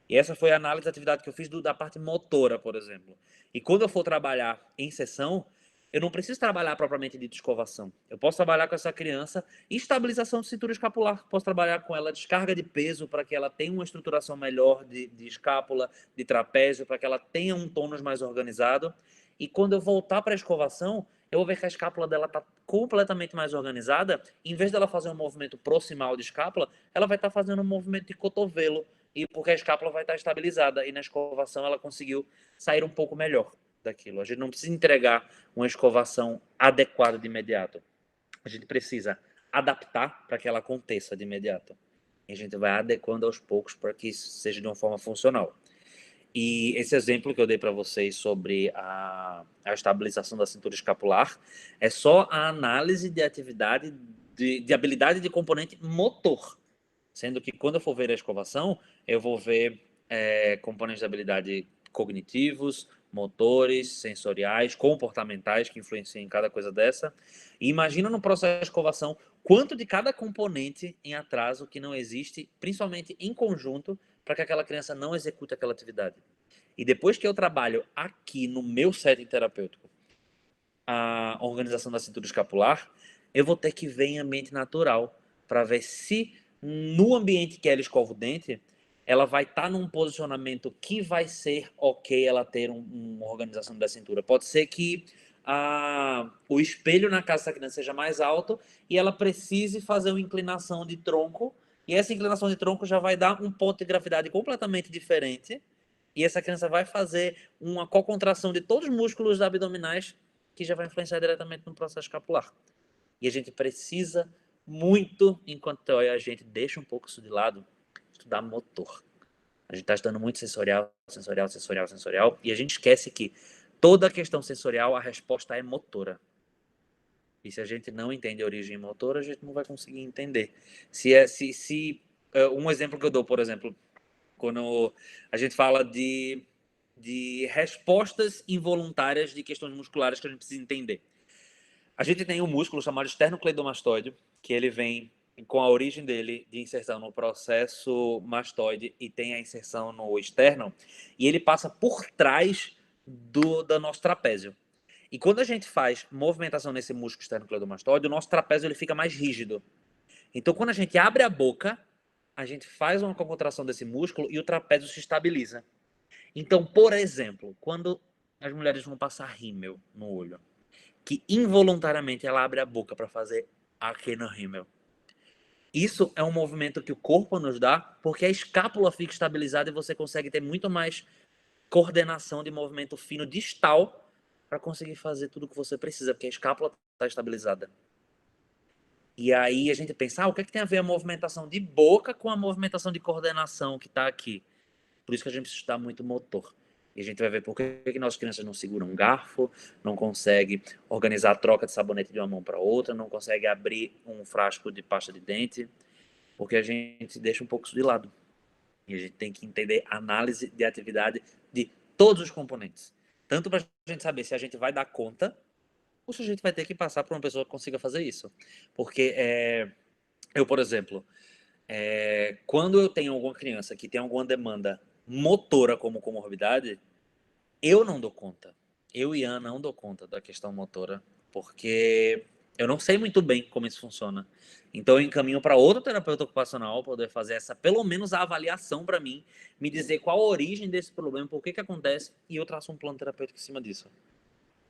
E essa foi a análise da atividade que eu fiz da parte motora, por exemplo. E quando eu for trabalhar em sessão, eu não preciso trabalhar propriamente de escovação. Eu posso trabalhar com essa criança estabilização de cintura escapular. Posso trabalhar com ela descarga de peso para que ela tenha uma estruturação melhor de escápula, de trapézio, para que ela tenha um tônus mais organizado. E quando eu voltar para a escovação, eu vou ver que a escápula dela está completamente mais organizada. Em vez dela fazer um movimento proximal de escápula, ela vai estar fazendo um movimento de cotovelo, e porque a escápula vai estar estabilizada, e na escovação ela conseguiu sair um pouco melhor daquilo. A gente não precisa entregar uma escovação adequada de imediato. A gente precisa adaptar para que ela aconteça de imediato. E a gente vai adequando aos poucos para que isso seja de uma forma funcional. E esse exemplo que eu dei para vocês sobre a estabilização da cintura escapular é só a análise de atividade, de habilidade de componente motor. Sendo que quando eu for ver a escovação, eu vou ver componentes de habilidade cognitivos, motores, sensoriais, comportamentais, que influenciam em cada coisa dessa. E imagina no processo de escovação quanto de cada componente em atraso que não existe, principalmente em conjunto, para que aquela criança não execute aquela atividade. E depois que eu trabalho aqui no meu setting terapêutico a organização da cintura escapular, eu vou ter que ver em ambiente natural para ver se no ambiente que ela escova o dente, ela vai estar num posicionamento que vai ser ok ela ter uma organização da cintura. Pode ser que o espelho na casa da criança seja mais alto e ela precise fazer uma inclinação de tronco, e essa inclinação de tronco já vai dar um ponto de gravidade completamente diferente, e essa criança vai fazer uma cocontração de todos os músculos abdominais que já vai influenciar diretamente no processo escapular. E a gente precisa muito, enquanto teória, a gente deixa um pouco isso de lado, estudar motor. A gente está estudando muito sensorial, sensorial, sensorial, sensorial, e a gente esquece que toda a questão sensorial, a resposta é motora. E se a gente não entende a origem motora, a gente não vai conseguir entender. Um exemplo que eu dou, por exemplo, quando a gente fala de respostas involuntárias de questões musculares que a gente precisa entender. A gente tem um músculo chamado esternocleidomastoide, que ele vem com a origem dele de inserção no processo mastoide e tem a inserção no externo, e ele passa por trás do nosso trapézio. E quando a gente faz movimentação nesse músculo esternocleidomastoide, o nosso trapézio ele fica mais rígido. Então, quando a gente abre a boca, a gente faz uma contração desse músculo e o trapézio se estabiliza. Então, por exemplo, quando as mulheres vão passar rímel no olho, que involuntariamente ela abre a boca para fazer aqui no rímel. Isso é um movimento que o corpo nos dá, porque a escápula fica estabilizada e você consegue ter muito mais coordenação de movimento fino distal para conseguir fazer tudo o que você precisa, porque a escápula está estabilizada. E aí a gente pensa, o que é que tem a ver a movimentação de boca com a movimentação de coordenação que está aqui? Por isso que a gente precisa estudar muito motor. E a gente vai ver por que nossas crianças não seguram um garfo, não conseguem organizar a troca de sabonete de uma mão para outra, não conseguem abrir um frasco de pasta de dente, porque a gente deixa um pouco isso de lado. E a gente tem que entender a análise de atividade de todos os componentes. Tanto para a gente saber se a gente vai dar conta, ou se a gente vai ter que passar por uma pessoa que consiga fazer isso. Porque eu, por exemplo, quando eu tenho alguma criança que tem alguma demanda motora como comorbidade, eu não dou conta. Eu e Ana não dou conta da questão motora, porque eu não sei muito bem como isso funciona. Então eu encaminho para outro terapeuta ocupacional poder fazer pelo menos a avaliação para mim, me dizer qual a origem desse problema, por que acontece, e eu traço um plano terapêutico em cima disso.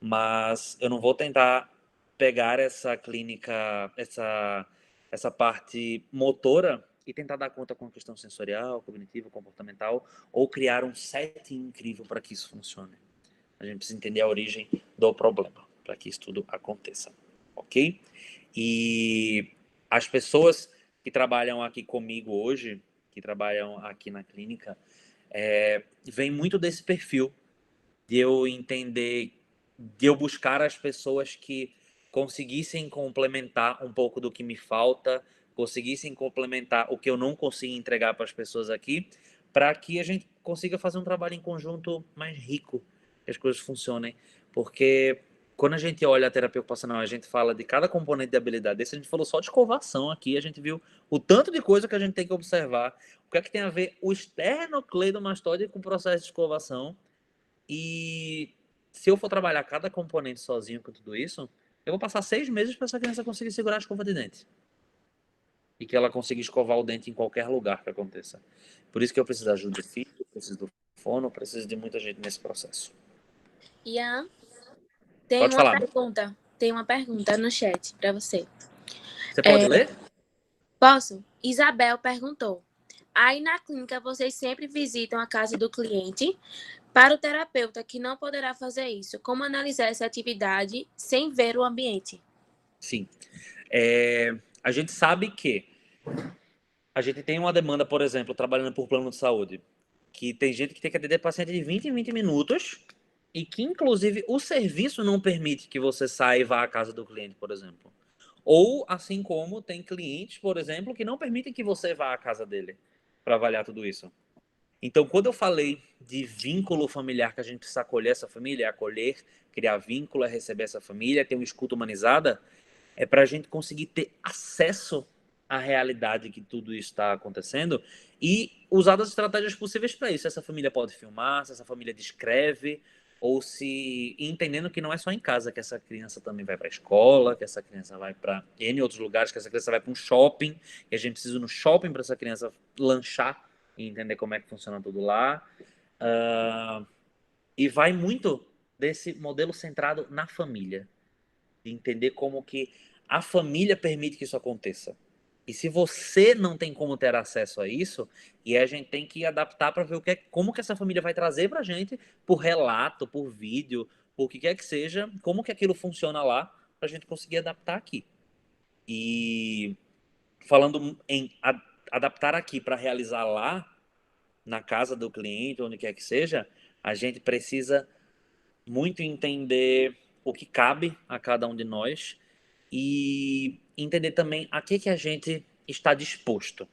Mas eu não vou tentar pegar essa clínica, essa parte motora e tentar dar conta com a questão sensorial, cognitiva, comportamental, ou criar um setting incrível para que isso funcione. A gente precisa entender a origem do problema para que isso tudo aconteça, ok? E as pessoas que trabalham aqui comigo hoje, que trabalham aqui na clínica, vem muito desse perfil de eu entender, de eu buscar as pessoas que conseguissem complementar um pouco do que me falta, conseguissem complementar o que eu não consigo entregar para as pessoas aqui, para que a gente consiga fazer um trabalho em conjunto mais rico, que as coisas funcionem. Porque quando a gente olha a terapia ocupacional, a gente fala de cada componente de habilidade. Desse a gente falou só de escovação aqui, a gente viu o tanto de coisa que a gente tem que observar. O que é que tem a ver o esternocleidomastoide com o processo de escovação? E se eu for trabalhar cada componente sozinho com tudo isso, eu vou passar 6 meses para essa criança conseguir segurar a escova de dente. E que ela consiga escovar o dente em qualquer lugar que aconteça. Por isso que eu preciso da ajuda do filho, preciso do fono, preciso de muita gente nesse processo. Ian, Pode falar. Tem uma pergunta no chat para você. Você pode ler? Posso? Isabel perguntou. Aí na clínica vocês sempre visitam a casa do cliente? Para o terapeuta que não poderá fazer isso, como analisar essa atividade sem ver o ambiente? Sim. A gente sabe que a gente tem uma demanda, por exemplo, trabalhando por plano de saúde. que tem gente que tem que atender paciente de 20 em 20 minutos e que, inclusive, o serviço não permite que você saia e vá à casa do cliente, por exemplo. Ou, assim como tem clientes, por exemplo, que não permitem que você vá à casa dele para avaliar tudo isso. Então, quando eu falei de vínculo familiar, que a gente precisa acolher essa família, é acolher, criar vínculo, é receber essa família, ter uma escuta humanizada, é para a gente conseguir ter acesso à realidade que tudo isso está acontecendo e usar das estratégias possíveis para isso. Essa família pode filmar, se essa família descreve, ou se entendendo que não é só em casa, que essa criança também vai para a escola, que essa criança vai para N outros lugares, que essa criança vai para um shopping, e a gente precisa ir no shopping para essa criança lanchar e entender como é que funciona tudo lá. E vai muito desse modelo centrado na família, de entender como que a família permite que isso aconteça. E se você não tem como ter acesso a isso, e a gente tem que adaptar para ver como que essa família vai trazer para a gente, por relato, por vídeo, por que quer que seja, como que aquilo funciona lá, para a gente conseguir adaptar aqui. E falando em adaptar aqui para realizar lá, na casa do cliente, onde quer que seja, a gente precisa muito entender o que cabe a cada um de nós e entender também a que a gente está disposto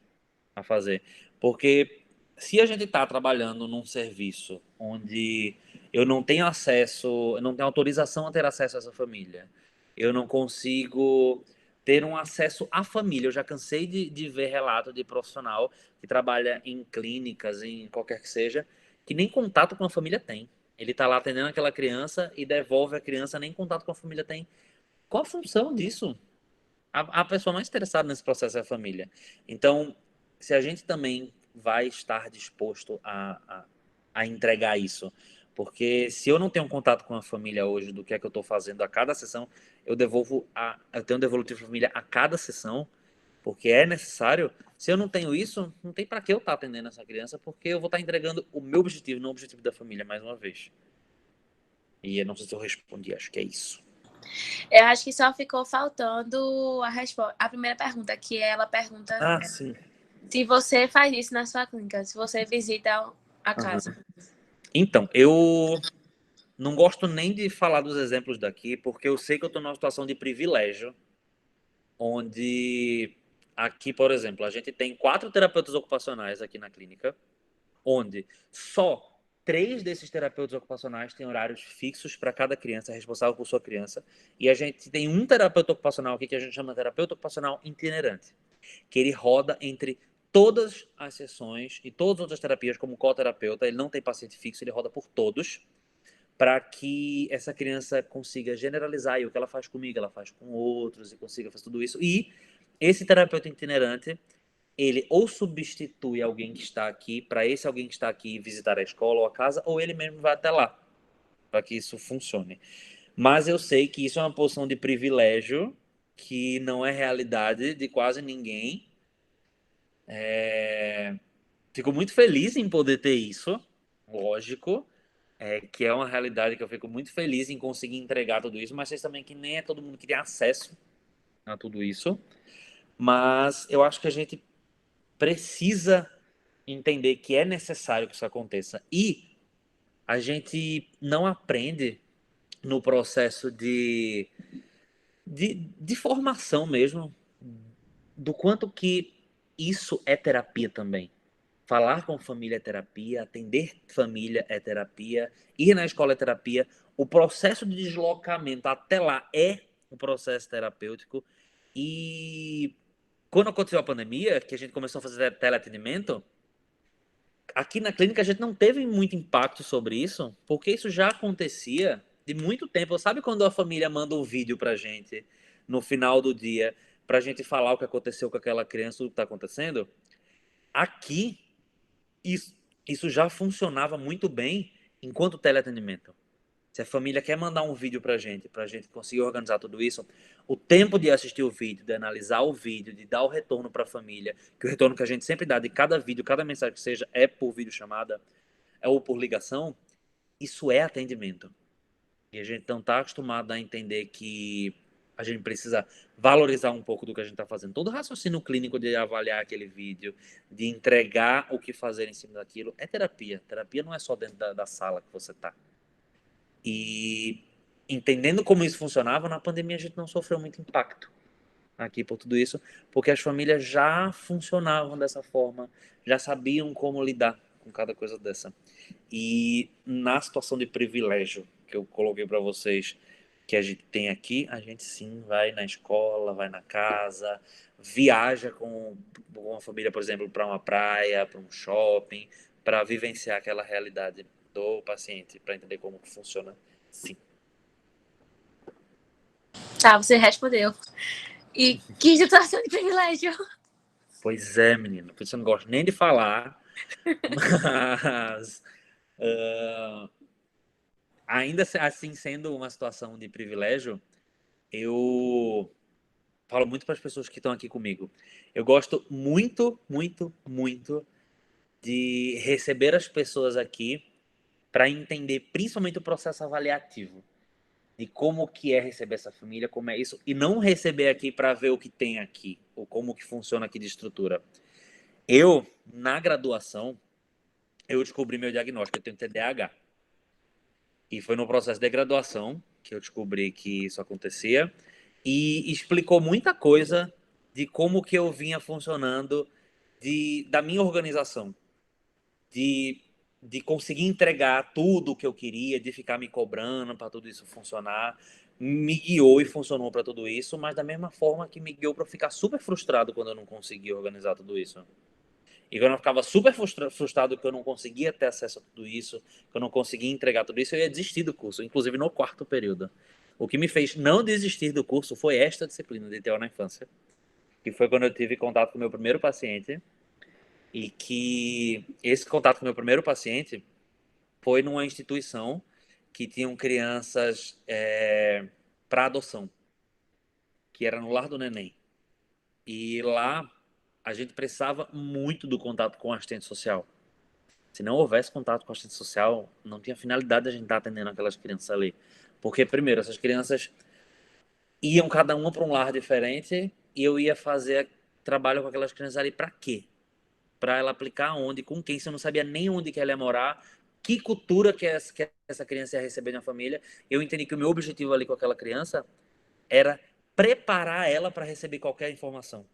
a fazer. Porque se a gente está trabalhando num serviço onde eu não tenho acesso, eu não tenho autorização a ter acesso a essa família, eu não consigo ter um acesso à família. Eu já cansei de ver relato de profissional que trabalha em clínicas, em qualquer que seja, que nem contato com a família tem. Ele está lá atendendo aquela criança e devolve a criança, nem contato com a família tem. Qual a função disso? A pessoa mais interessada nesse processo é a família. Então, se a gente também vai estar disposto a entregar isso, porque se eu não tenho um contato com a família hoje do que é que eu estou fazendo a cada sessão, eu tenho um devolutivo de família a cada sessão, porque é necessário. Se eu não tenho isso, não tem para que eu estar atendendo essa criança, porque eu vou estar entregando o meu objetivo, não o objetivo da família, mais uma vez. E eu não sei se eu respondi, acho que é isso. Eu acho que só ficou faltando a primeira pergunta, que ela pergunta Sim. se você faz isso na sua clínica, se você visita a casa. Então, eu não gosto nem de falar dos exemplos daqui, porque eu sei que eu estou numa situação de privilégio, onde aqui, por exemplo, a gente tem 4 terapeutas ocupacionais aqui na clínica, onde só 3 desses terapeutas ocupacionais têm horários fixos para cada criança, responsável por sua criança, e a gente tem um terapeuta ocupacional aqui que a gente chama de terapeuta ocupacional itinerante, que ele roda entre todas as sessões e todas as outras terapias, como coterapeuta, ele não tem paciente fixo, ele roda por todos, para que essa criança consiga generalizar, e o que ela faz comigo, ela faz com outros, e consiga fazer tudo isso. E esse terapeuta itinerante, ele ou substitui alguém que está aqui, para esse alguém que está aqui visitar a escola ou a casa, ou ele mesmo vai até lá, para que isso funcione. Mas eu sei que isso é uma posição de privilégio, que não é realidade de quase ninguém. Fico muito feliz em poder ter isso, lógico, que é uma realidade que eu fico muito feliz em conseguir entregar tudo isso, mas sei também que nem é todo mundo que tem acesso a tudo isso. Mas eu acho que a gente precisa entender que é necessário que isso aconteça. E a gente não aprende no processo de formação mesmo, do quanto que isso é terapia também. Falar com família é terapia, atender família é terapia, ir na escola é terapia. O processo de deslocamento até lá é um processo terapêutico. E quando aconteceu a pandemia, que a gente começou a fazer teleatendimento, aqui na clínica a gente não teve muito impacto sobre isso, porque isso já acontecia de muito tempo. Sabe quando a família manda um vídeo pra gente no final do dia, pra gente falar o que aconteceu com aquela criança, o que tá acontecendo? Aqui, isso já funcionava muito bem enquanto teleatendimento. Se a família quer mandar um vídeo pra gente conseguir organizar tudo isso, o tempo de assistir o vídeo, de analisar o vídeo, de dar o retorno para a família, que o retorno que a gente sempre dá de cada vídeo, cada mensagem que seja, é por videochamada, ou por ligação, isso é atendimento. E a gente não está acostumado a entender que a gente precisa valorizar um pouco do que a gente está fazendo. Todo o raciocínio clínico de avaliar aquele vídeo, de entregar o que fazer em cima daquilo, é terapia. Terapia não é só dentro da sala que você está. E entendendo como isso funcionava, na pandemia a gente não sofreu muito impacto aqui por tudo isso, porque as famílias já funcionavam dessa forma, já sabiam como lidar com cada coisa dessa. E na situação de privilégio que eu coloquei para vocês, que a gente tem aqui, a gente sim vai na escola, vai na casa, viaja com uma família, por exemplo, para uma praia, para um shopping, para vivenciar aquela realidade do paciente, para entender como que funciona. Sim. Tá, você respondeu. E que situação de privilégio. Pois é, menino. Por isso eu não gosto nem de falar. Mas ainda assim, sendo uma situação de privilégio, eu falo muito para as pessoas que estão aqui comigo. Eu gosto muito, muito, muito de receber as pessoas aqui para entender principalmente o processo avaliativo. De como que é receber essa família, como é isso, e não receber aqui para ver o que tem aqui, ou como que funciona aqui de estrutura. Eu, na graduação, eu descobri meu diagnóstico, eu tenho TDAH. E foi no processo de graduação que eu descobri que isso acontecia e explicou muita coisa de como que eu vinha funcionando da minha organização, de, de conseguir entregar tudo o que eu queria, de ficar me cobrando para tudo isso funcionar. Me guiou e funcionou para tudo isso, mas da mesma forma que me guiou para ficar super frustrado quando eu não conseguia organizar tudo isso. E quando eu ficava super frustrado que eu não conseguia ter acesso a tudo isso, que eu não conseguia entregar tudo isso, eu ia desistir do curso, inclusive no quarto período. O que me fez não desistir do curso foi esta disciplina de TO na infância, que foi quando eu tive contato com o meu primeiro paciente, e que esse contato com o meu primeiro paciente foi numa instituição que tinham crianças para adoção, que era no Lar do Neném. E lá a gente precisava muito do contato com o assistente social. Se não houvesse contato com a assistente social, não tinha finalidade de a gente estar atendendo aquelas crianças ali. Porque, primeiro, essas crianças iam cada uma para um lar diferente e eu ia fazer trabalho com aquelas crianças ali para quê? Para ela aplicar onde, com quem, se eu não sabia nem onde que ela ia morar, que cultura que essa criança ia receber na família. Eu entendi que o meu objetivo ali com aquela criança era preparar ela para receber qualquer informação.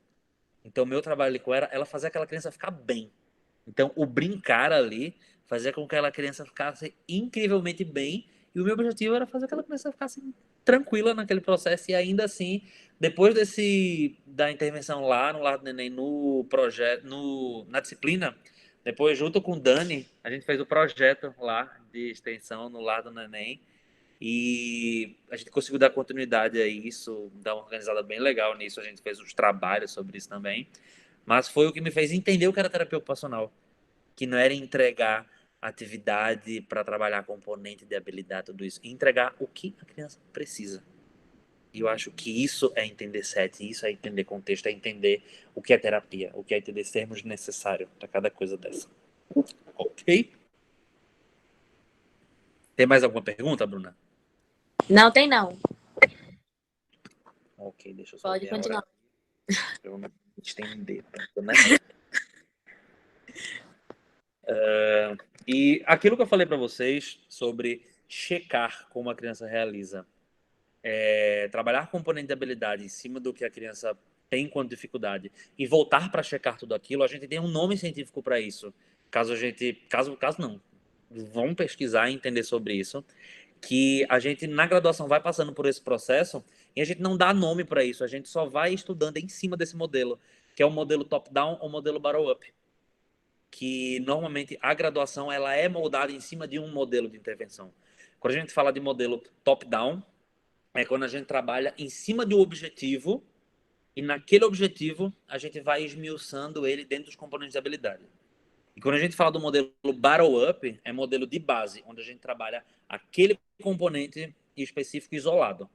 Então, o meu trabalho ali com ela fazer aquela criança ficar bem. Então, o brincar ali fazia com que aquela criança ficasse incrivelmente bem. E o meu objetivo era fazer aquela criança ficar assim, tranquila naquele processo. E ainda assim, depois da intervenção lá no Lar do Neném, no projeto, na disciplina, depois, junto com o Dani, a gente fez o projeto lá de extensão no Lar do Neném. E a gente conseguiu dar continuidade a isso, dar uma organizada bem legal nisso. A gente fez uns trabalhos sobre isso também. Mas foi o que me fez entender o que era terapia ocupacional, que não era entregar atividade para trabalhar componente de habilidade, tudo isso, entregar o que a criança precisa. E eu acho que isso é entender SET, isso é entender contexto, é entender o que é terapia, o que é entender termos necessários para cada coisa dessa. Ok? Tem mais alguma pergunta, Bruna? Não tem, não. Ok, deixa eu só Pode ver a hora. continuar. Eu vou me estender, né? E aquilo que eu falei para vocês sobre checar como a criança realiza, trabalhar componente de habilidade em cima do que a criança tem enquanto dificuldade e voltar para checar tudo aquilo, a gente tem um nome científico para isso. Caso não, vão pesquisar e entender sobre isso, que a gente na graduação vai passando por esse processo e a gente não dá nome para isso, a gente só vai estudando em cima desse modelo, que é o modelo top-down ou modelo bottom-up, que normalmente a graduação ela é moldada em cima de um modelo de intervenção. Quando a gente fala de modelo top-down, é quando a gente trabalha em cima de um objetivo e naquele objetivo a gente vai esmiuçando ele dentro dos componentes de habilidade. E quando a gente fala do modelo bottom-up, é modelo de base, onde a gente trabalha aquele componente específico isolado.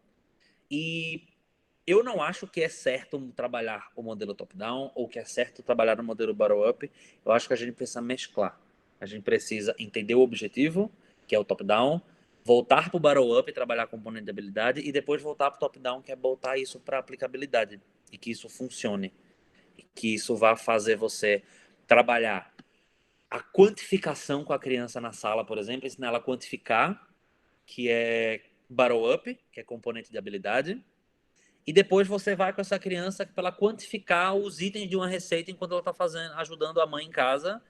E eu não acho que é certo trabalhar o modelo top-down ou que é certo trabalhar no modelo bottom-up. Eu acho que a gente precisa mesclar. A gente precisa entender o objetivo, que é o top-down, voltar para o bottom-up e trabalhar a componente de habilidade e depois voltar para o top-down, que é botar isso para aplicabilidade e que isso funcione. E que isso vá fazer você trabalhar a quantificação com a criança na sala, por exemplo, ensinar ela a quantificar, que é bottom-up, que é componente de habilidade, e depois você vai com essa criança para ela quantificar os itens de uma receita enquanto ela está ajudando a mãe em casa,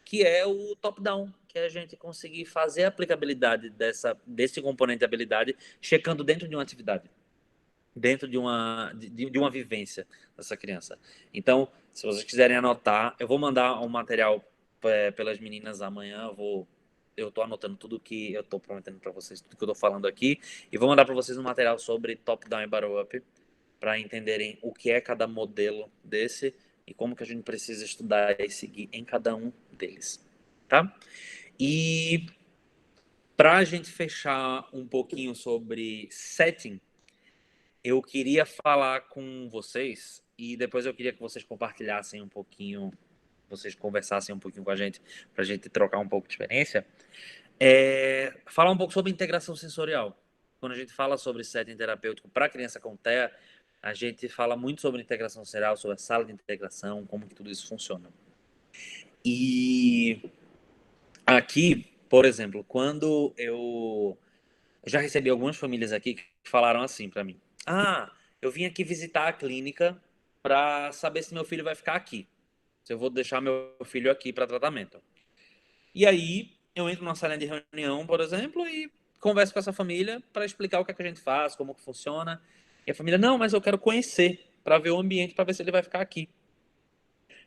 que é o top-down, que é a gente conseguir fazer a aplicabilidade desse componente de habilidade, checando dentro de uma atividade, dentro de uma vivência dessa criança. Então, se vocês quiserem anotar, eu vou mandar um material pelas meninas amanhã, eu estou anotando tudo que eu estou prometendo para vocês, tudo que eu estou falando aqui, e vou mandar para vocês um material sobre top-down e bottom-up, para entenderem o que é cada modelo desse e como que a gente precisa estudar e seguir em cada um deles, tá? E para a gente fechar um pouquinho sobre setting, eu queria falar com vocês e depois eu queria que vocês compartilhassem um pouquinho, vocês conversassem um pouquinho com a gente, para a gente trocar um pouco de experiência, falar um pouco sobre integração sensorial. Quando a gente fala sobre setting terapêutico para criança com TEA, a gente fala muito sobre integração sensorial, sobre a sala de integração, como que tudo isso funciona. E aqui, por exemplo, quando eu já recebi algumas famílias aqui que falaram assim para mim: eu vim aqui visitar a clínica para saber se meu filho vai ficar aqui, se eu vou deixar meu filho aqui para tratamento. E aí eu entro numa sala de reunião, por exemplo, e converso com essa família para explicar o que é que a gente faz, como que funciona. E a família: não, mas eu quero conhecer, para ver o ambiente, para ver se ele vai ficar aqui.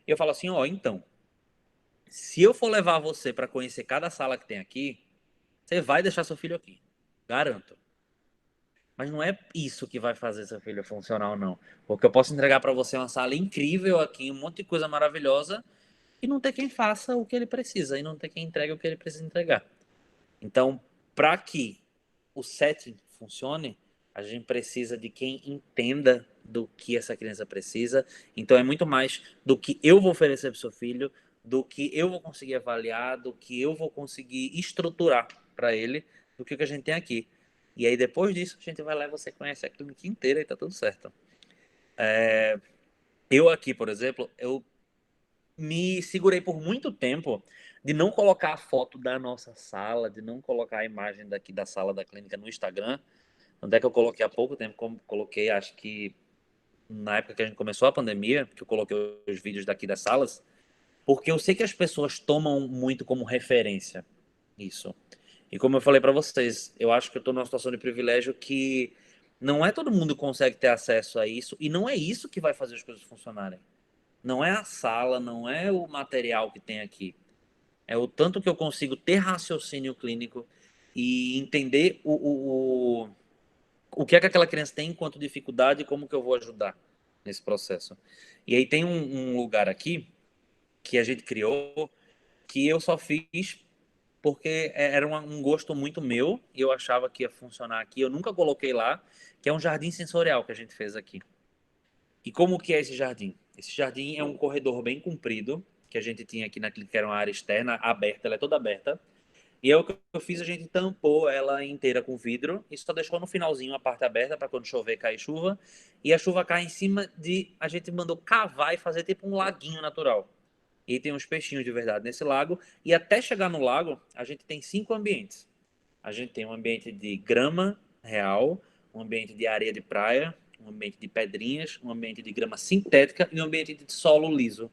E eu falo assim: então, se eu for levar você para conhecer cada sala que tem aqui, você vai deixar seu filho aqui, garanto. Mas não é isso que vai fazer seu filho funcionar ou não. Porque eu posso entregar para você uma sala incrível aqui, um monte de coisa maravilhosa, e não ter quem faça o que ele precisa, e não ter quem entregue o que ele precisa entregar. Então, para que o setting funcione, a gente precisa de quem entenda do que essa criança precisa. Então, é muito mais do que eu vou oferecer para o seu filho, do que eu vou conseguir avaliar, do que eu vou conseguir estruturar para ele, do que a gente tem aqui. E aí, depois disso, a gente vai lá e você conhece a clínica inteira e tá tudo certo. Eu aqui, por exemplo, eu me segurei por muito tempo de não colocar a foto da nossa sala, de não colocar a imagem daqui da sala da clínica no Instagram. Onde é que eu coloquei há pouco tempo, como coloquei, acho que na época que a gente começou a pandemia, que eu coloquei os vídeos daqui das salas, porque eu sei que as pessoas tomam muito como referência isso. E como eu falei para vocês, eu acho que eu estou numa situação de privilégio que não é todo mundo que consegue ter acesso a isso, e não é isso que vai fazer as coisas funcionarem. Não é a sala, não é o material que tem aqui. É o tanto que eu consigo ter raciocínio clínico e entender o que é que aquela criança tem enquanto dificuldade e como que eu vou ajudar nesse processo. E aí tem um lugar aqui que a gente criou que eu só fiz porque era um gosto muito meu e eu achava que ia funcionar aqui. Eu nunca coloquei lá, que é um jardim sensorial que a gente fez aqui. E como que é esse jardim? Esse jardim é um corredor bem comprido, que a gente tinha aqui na clínica, que era uma área externa, aberta, ela é toda aberta. E aí o que eu fiz, a gente tampou ela inteira com vidro e só deixou no finalzinho a parte aberta para quando chover cair chuva. E a chuva cai em cima a gente mandou cavar e fazer tipo um laguinho natural. E tem uns peixinhos de verdade nesse lago. E até chegar no lago, a gente tem 5 ambientes. A gente tem um ambiente de grama real, um ambiente de areia de praia, um ambiente de pedrinhas, um ambiente de grama sintética e um ambiente de solo liso.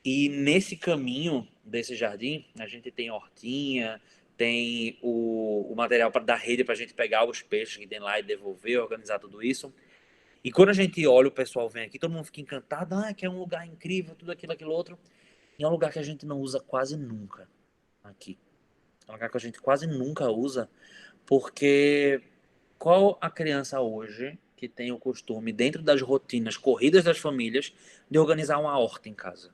E nesse caminho desse jardim, a gente tem hortinha, tem o material da rede para a gente pegar os peixes que tem lá e devolver, organizar tudo isso. E quando a gente olha, o pessoal vem aqui, todo mundo fica encantado, que é um lugar incrível, tudo aquilo, aquilo outro. E é um lugar que a gente não usa quase nunca aqui. É um lugar que a gente quase nunca usa, porque qual a criança hoje que tem o costume, dentro das rotinas corridas das famílias, de organizar uma horta em casa?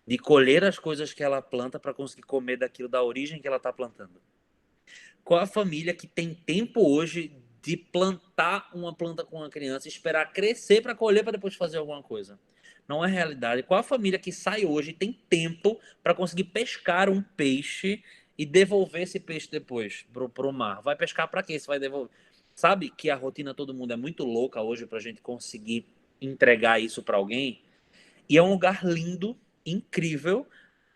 De colher as coisas que ela planta para conseguir comer daquilo da origem que ela está plantando? Qual a família que tem tempo hoje de plantar uma planta com uma criança, esperar crescer para colher para depois fazer alguma coisa? Não é realidade. Qual a família que sai hoje e tem tempo para conseguir pescar um peixe e devolver esse peixe depois pro mar. Vai pescar para quê? Você vai devolver. Sabe que a rotina de todo mundo é muito louca hoje para a gente conseguir entregar isso para alguém? E é um lugar lindo, incrível.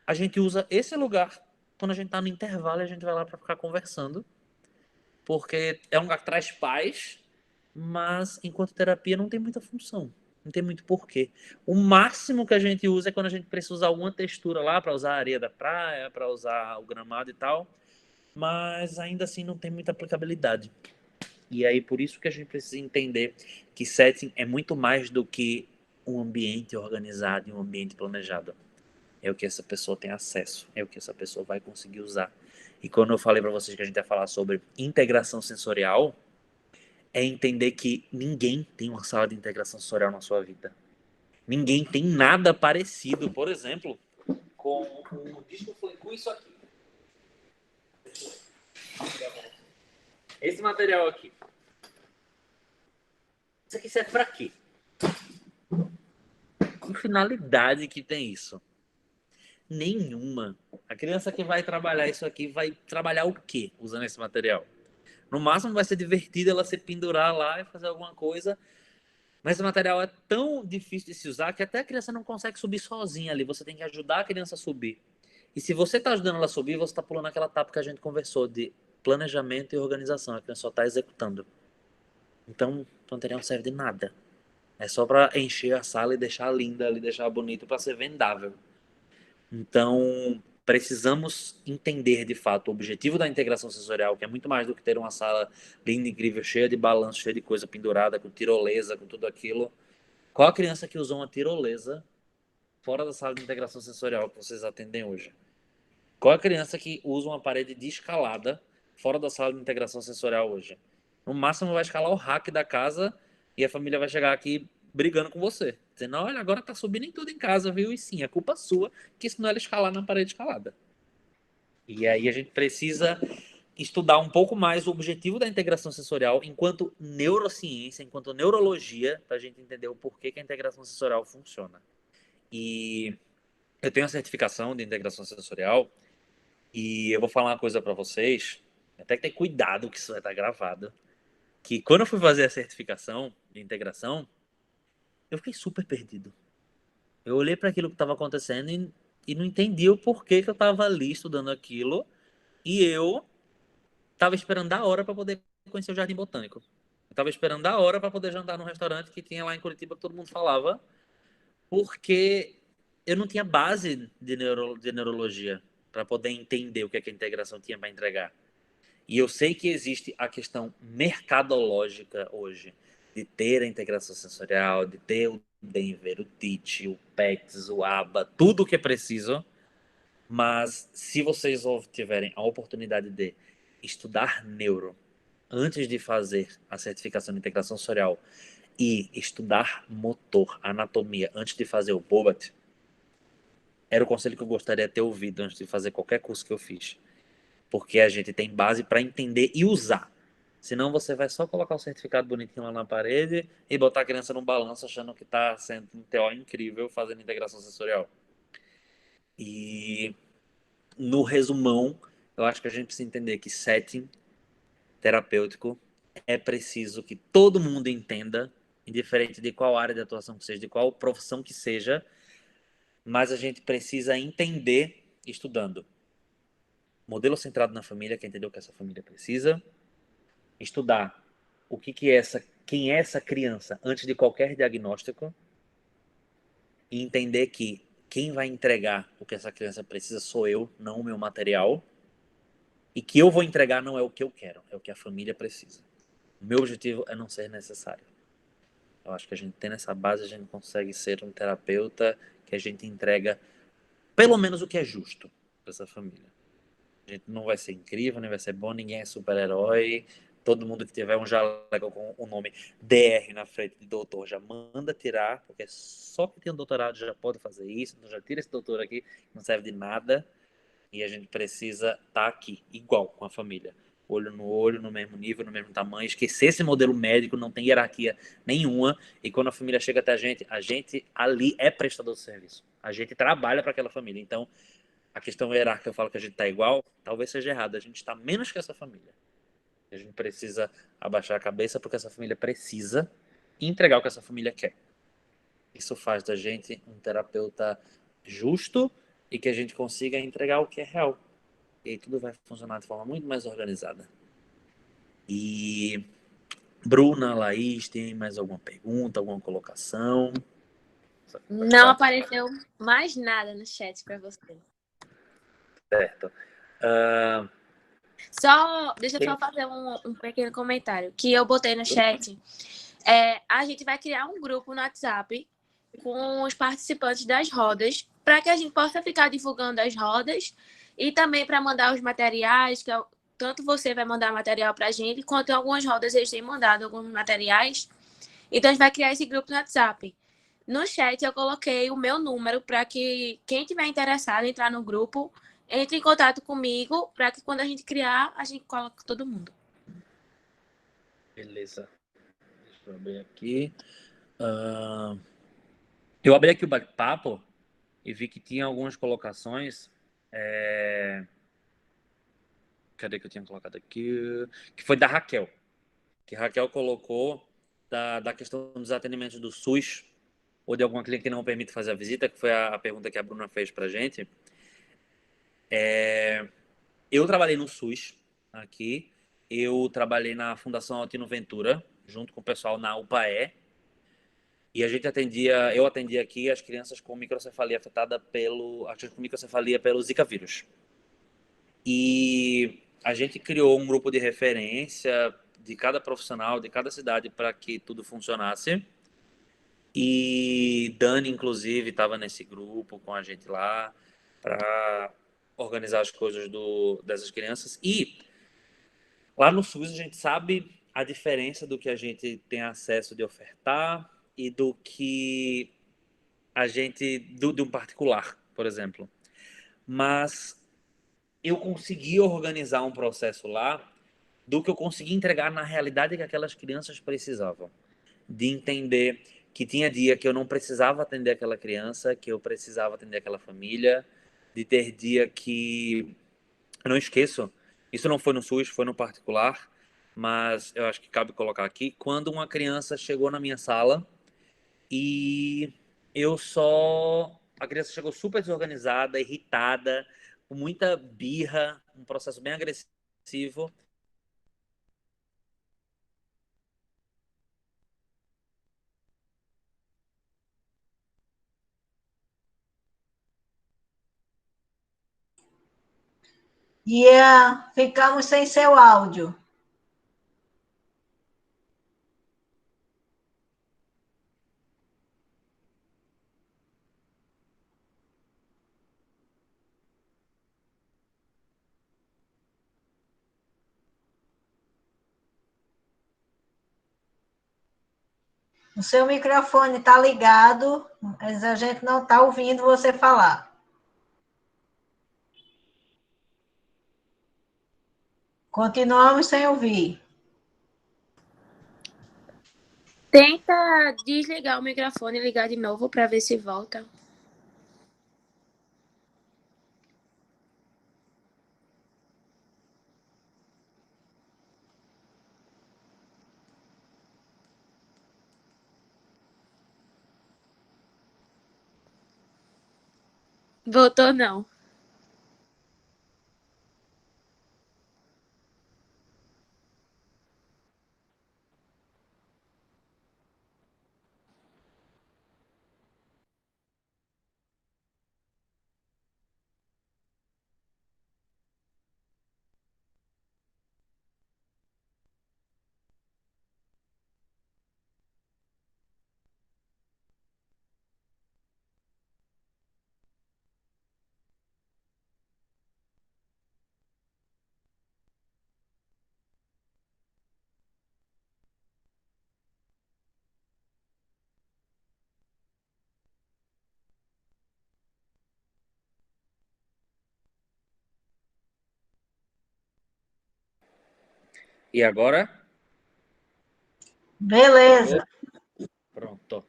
A gente usa esse lugar quando a gente está no intervalo e a gente vai lá para ficar conversando. Porque é um lugar que traz paz, mas enquanto terapia não tem muita função. Não tem muito porquê. O máximo que a gente usa é quando a gente precisa usar alguma textura lá, para usar a areia da praia, para usar o gramado e tal. Mas ainda assim não tem muita aplicabilidade. E aí por isso que a gente precisa entender que setting é muito mais do que um ambiente organizado e um ambiente planejado. É o que essa pessoa tem acesso, é o que essa pessoa vai conseguir usar. E quando eu falei para vocês que a gente vai falar sobre integração sensorial, é entender que ninguém tem uma sala de integração sensorial na sua vida. Ninguém tem nada parecido, por exemplo, com o disco com isso aqui. Esse material aqui. Isso aqui serve para quê? Que finalidade que tem isso? Nenhuma. A criança que vai trabalhar isso aqui vai trabalhar o quê usando esse material? No máximo vai ser divertido ela se pendurar lá e fazer alguma coisa, mas o material é tão difícil de se usar que até a criança não consegue subir sozinha ali. Você tem que ajudar a criança a subir. E se você está ajudando ela a subir, você está pulando aquela etapa que a gente conversou de planejamento e organização. A criança só está executando. Então, o material não serve de nada. É só para encher a sala e deixar linda ali, deixar bonito para ser vendável. Então, precisamos entender de fato o objetivo da integração sensorial, que é muito mais do que ter uma sala linda, incrível, cheia de balanço, cheia de coisa pendurada, com tirolesa, com tudo aquilo. Qual a criança que usou uma tirolesa fora da sala de integração sensorial que vocês atendem hoje? Qual a criança que usa uma parede de escalada fora da sala de integração sensorial hoje? No máximo vai escalar o rack da casa e a família vai chegar aqui brigando com você. Dizendo, olha, agora tá subindo em tudo em casa, viu? E sim, é culpa sua que isso não era escalar na parede escalada. E aí a gente precisa estudar um pouco mais o objetivo da integração sensorial enquanto neurociência, enquanto neurologia, para a gente entender o porquê que a integração sensorial funciona. E eu tenho a certificação de integração sensorial e eu vou falar uma coisa para vocês, até que ter cuidado que isso vai estar gravado, que quando eu fui fazer a certificação de integração, eu fiquei super perdido. Eu olhei para aquilo que estava acontecendo e não entendi o porquê que eu estava ali estudando aquilo e eu estava esperando a hora para poder conhecer o Jardim Botânico. Eu estava esperando a hora para poder jantar num restaurante que tinha lá em Curitiba que todo mundo falava, porque eu não tinha base de neurologia para poder entender o que a integração tinha para entregar. E eu sei que existe a questão mercadológica hoje de ter a integração sensorial, de ter o Denver, o TIT, o PECS, o ABA, tudo o que é preciso. Mas se vocês tiverem a oportunidade de estudar neuro antes de fazer a certificação de integração sensorial e estudar motor, anatomia, antes de fazer o BOBAT, era o conselho que eu gostaria de ter ouvido antes de fazer qualquer curso que eu fiz. Porque a gente tem base para entender e usar. Senão você vai só colocar o certificado bonitinho lá na parede e botar a criança no balanço achando que está sendo um TO incrível fazendo integração sensorial. E no resumão, eu acho que a gente precisa entender que setting terapêutico é preciso que todo mundo entenda, indiferente de qual área de atuação que seja, de qual profissão que seja, mas a gente precisa entender estudando. Modelo centrado na família, que entendeu o que essa família precisa. Estudar o que é quem é essa criança antes de qualquer diagnóstico. E entender que quem vai entregar o que essa criança precisa sou eu, não o meu material. E que eu vou entregar não é o que eu quero, é o que a família precisa. O meu objetivo é não ser necessário. Eu acho que a gente tendo essa base, a gente consegue ser um terapeuta que a gente entrega pelo menos o que é justo para essa família. A gente não vai ser incrível, nem vai ser bom, ninguém é super-herói. Todo mundo que tiver um jaleco com o nome DR na frente de doutor já manda tirar, porque só que tem um doutorado já pode fazer isso, então já tira esse doutor aqui, não serve de nada. E a gente precisa estar aqui, igual com a família. Olho no olho, no mesmo nível, no mesmo tamanho. Esquecer esse modelo médico, não tem hierarquia nenhuma. E quando a família chega até a gente ali é prestador de serviço. A gente trabalha para aquela família. Então, a questão hierárquica, eu falo que a gente está igual, talvez seja errado. A gente está menos que essa família. A gente precisa abaixar a cabeça porque essa família precisa entregar o que essa família quer. Isso faz da gente um terapeuta justo e que a gente consiga entregar o que é real. E aí tudo vai funcionar de forma muito mais organizada. E Bruna, Laís, tem mais alguma pergunta, alguma colocação? Não apareceu mais nada no chat para você. Certo. Deixa eu só fazer um pequeno comentário que eu botei no chat. A gente vai criar um grupo no WhatsApp com os participantes das rodas para que a gente possa ficar divulgando as rodas e também para mandar os materiais, tanto você vai mandar material para a gente, quanto algumas rodas eles têm mandado alguns materiais. Então, a gente vai criar esse grupo no WhatsApp. No chat, eu coloquei o meu número para que quem tiver interessado em entrar no grupo, entre em contato comigo para que quando a gente criar, a gente coloque todo mundo. Beleza. Deixa eu abrir aqui. Eu abri aqui o bate-papo e vi que tinha algumas colocações. Cadê que eu tinha colocado aqui? Que foi da Raquel. Que a Raquel colocou da questão dos atendimentos do SUS ou de alguma clínica que não permite fazer a visita, que foi a pergunta que a Bruna fez pra gente. Eu trabalhei no SUS aqui. Eu trabalhei na Fundação Altino Ventura, junto com o pessoal na UPAE. E eu atendia aqui as crianças com microcefalia afetada pelo Zika vírus. E a gente criou um grupo de referência de cada profissional, de cada cidade, para que tudo funcionasse. E Dani, inclusive, estava nesse grupo com a gente lá para organizar as coisas dessas crianças. E lá no SUS a gente sabe a diferença do que a gente tem acesso de ofertar e do que de um particular, por exemplo. Mas eu consegui organizar um processo lá do que eu consegui entregar na realidade que aquelas crianças precisavam. De entender que tinha dia que eu não precisava atender aquela criança, que eu precisava atender aquela família, de ter dia que eu não esqueço, isso não foi no SUS, foi no particular, mas eu acho que cabe colocar aqui, quando uma criança chegou na minha sala e a criança chegou super desorganizada, irritada, com muita birra, um processo bem agressivo. Ficamos sem seu áudio. O seu microfone está ligado, mas a gente não está ouvindo você falar. Continuamos sem ouvir. Tenta desligar o microfone e ligar de novo para ver se volta. Voltou não. E agora? Beleza. Pronto.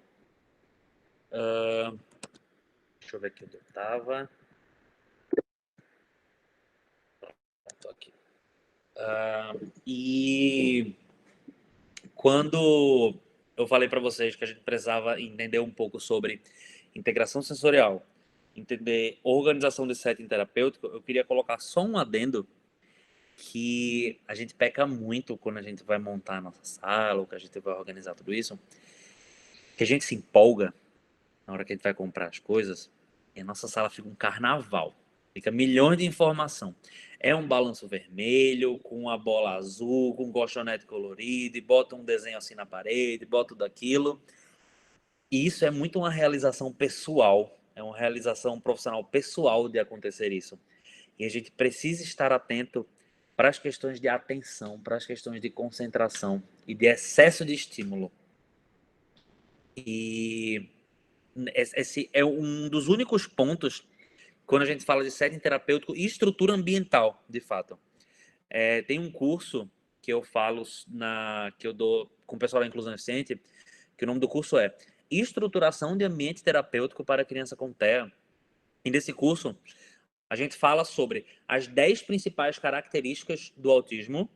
Deixa eu ver aqui onde eu estava. Tô aqui. E quando eu falei para vocês que a gente precisava entender um pouco sobre integração sensorial, entender organização de setting terapêutico, eu queria colocar só um adendo que a gente peca muito quando a gente vai montar a nossa sala, ou que a gente vai organizar tudo isso, que a gente se empolga na hora que a gente vai comprar as coisas, e a nossa sala fica um carnaval. Fica milhões de informação. É um balanço vermelho, com uma bola azul, com um colchonete colorido, e bota um desenho assim na parede, bota tudo aquilo. E isso é muito uma realização pessoal, é uma realização profissional pessoal de acontecer isso. E a gente precisa estar atento para as questões de atenção, para as questões de concentração e de excesso de estímulo. E esse é um dos únicos pontos quando a gente fala de setting terapêutico e estrutura ambiental, de fato. Tem um curso que eu falo, que eu dou com o pessoal da Inclusão Eficiente, que o nome do curso é Estruturação de Ambiente Terapêutico para Criança com TEA. E nesse curso, a gente fala sobre as 10 principais características do autismo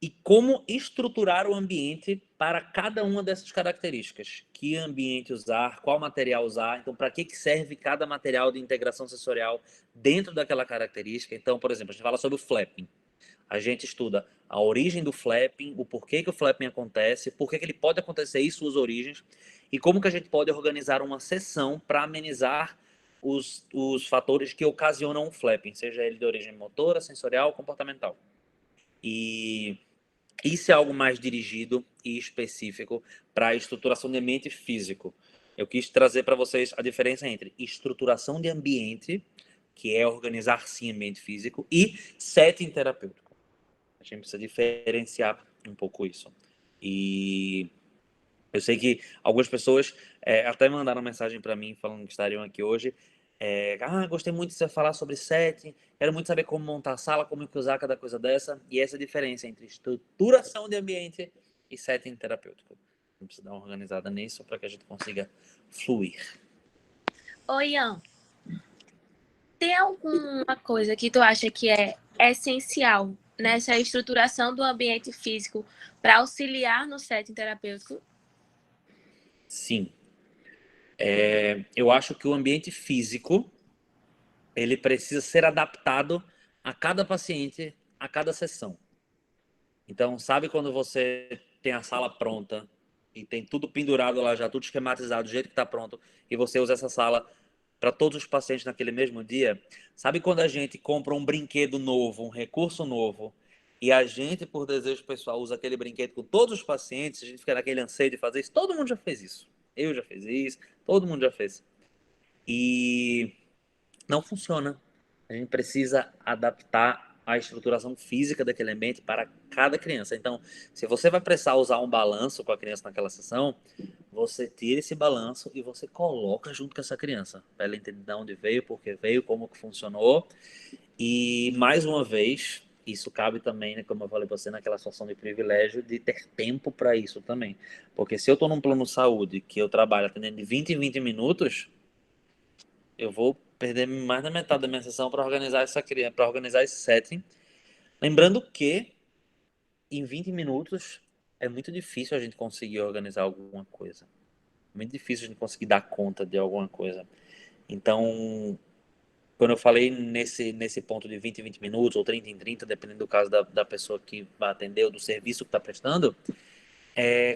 e como estruturar o ambiente para cada uma dessas características. Que ambiente usar, qual material usar, então para que serve cada material de integração sensorial dentro daquela característica. Então, por exemplo, a gente fala sobre o flapping. A gente estuda a origem do flapping, o porquê que o flapping acontece, por que ele pode acontecer e suas origens, e como que a gente pode organizar uma sessão para amenizar os fatores que ocasionam o flapping, seja ele de origem motora, sensorial ou comportamental. E isso é algo mais dirigido e específico para a estruturação de ambiente físico. Eu quis trazer para vocês a diferença entre estruturação de ambiente, que é organizar sim ambiente físico, e setting terapêutico. A gente precisa diferenciar um pouco isso. E eu sei que algumas pessoas até mandaram mensagem para mim falando que estariam aqui hoje. Gostei muito de você falar sobre setting, quero muito saber como montar a sala, como usar cada coisa dessa. E essa é a diferença entre estruturação de ambiente e setting terapêutico. A gente precisa dar uma organizada nisso para que a gente consiga fluir. Oi, Ian. Tem alguma coisa que tu acha que é essencial nessa estruturação do ambiente físico para auxiliar no setting terapêutico? Sim. Eu acho que o ambiente físico ele precisa ser adaptado a cada paciente, a cada sessão. Então, sabe quando você tem a sala pronta e tem tudo pendurado lá já, tudo esquematizado do jeito que está pronto, e você usa essa sala para todos os pacientes naquele mesmo dia? Sabe quando a gente compra um brinquedo novo, um recurso novo, e a gente, por desejo pessoal, usa aquele brinquedo com todos os pacientes, a gente fica naquele anseio de fazer isso? Todo mundo já fez isso. Eu já fiz isso, todo mundo já fez. E não funciona. A gente precisa adaptar a estruturação física daquele ambiente para cada criança. Então, se você vai precisar usar um balanço com a criança naquela sessão, você tira esse balanço e você coloca junto com essa criança, para ela entender de onde veio, por que veio, como que funcionou. E, mais uma vez, isso cabe também, né, como eu falei para você, naquela situação de privilégio, de ter tempo para isso também. Porque se eu estou num plano de saúde que eu trabalho atendendo de 20 em 20 minutos, eu vou perder mais da metade da minha sessão para organizar essa criança, para organizar esse setting. Lembrando que em 20 minutos é muito difícil a gente conseguir organizar alguma coisa. É muito difícil a gente conseguir dar conta de alguma coisa. Então, quando eu falei nesse ponto de 20 em 20 minutos ou 30 em 30, dependendo do caso da pessoa que vai atender ou do serviço que está prestando,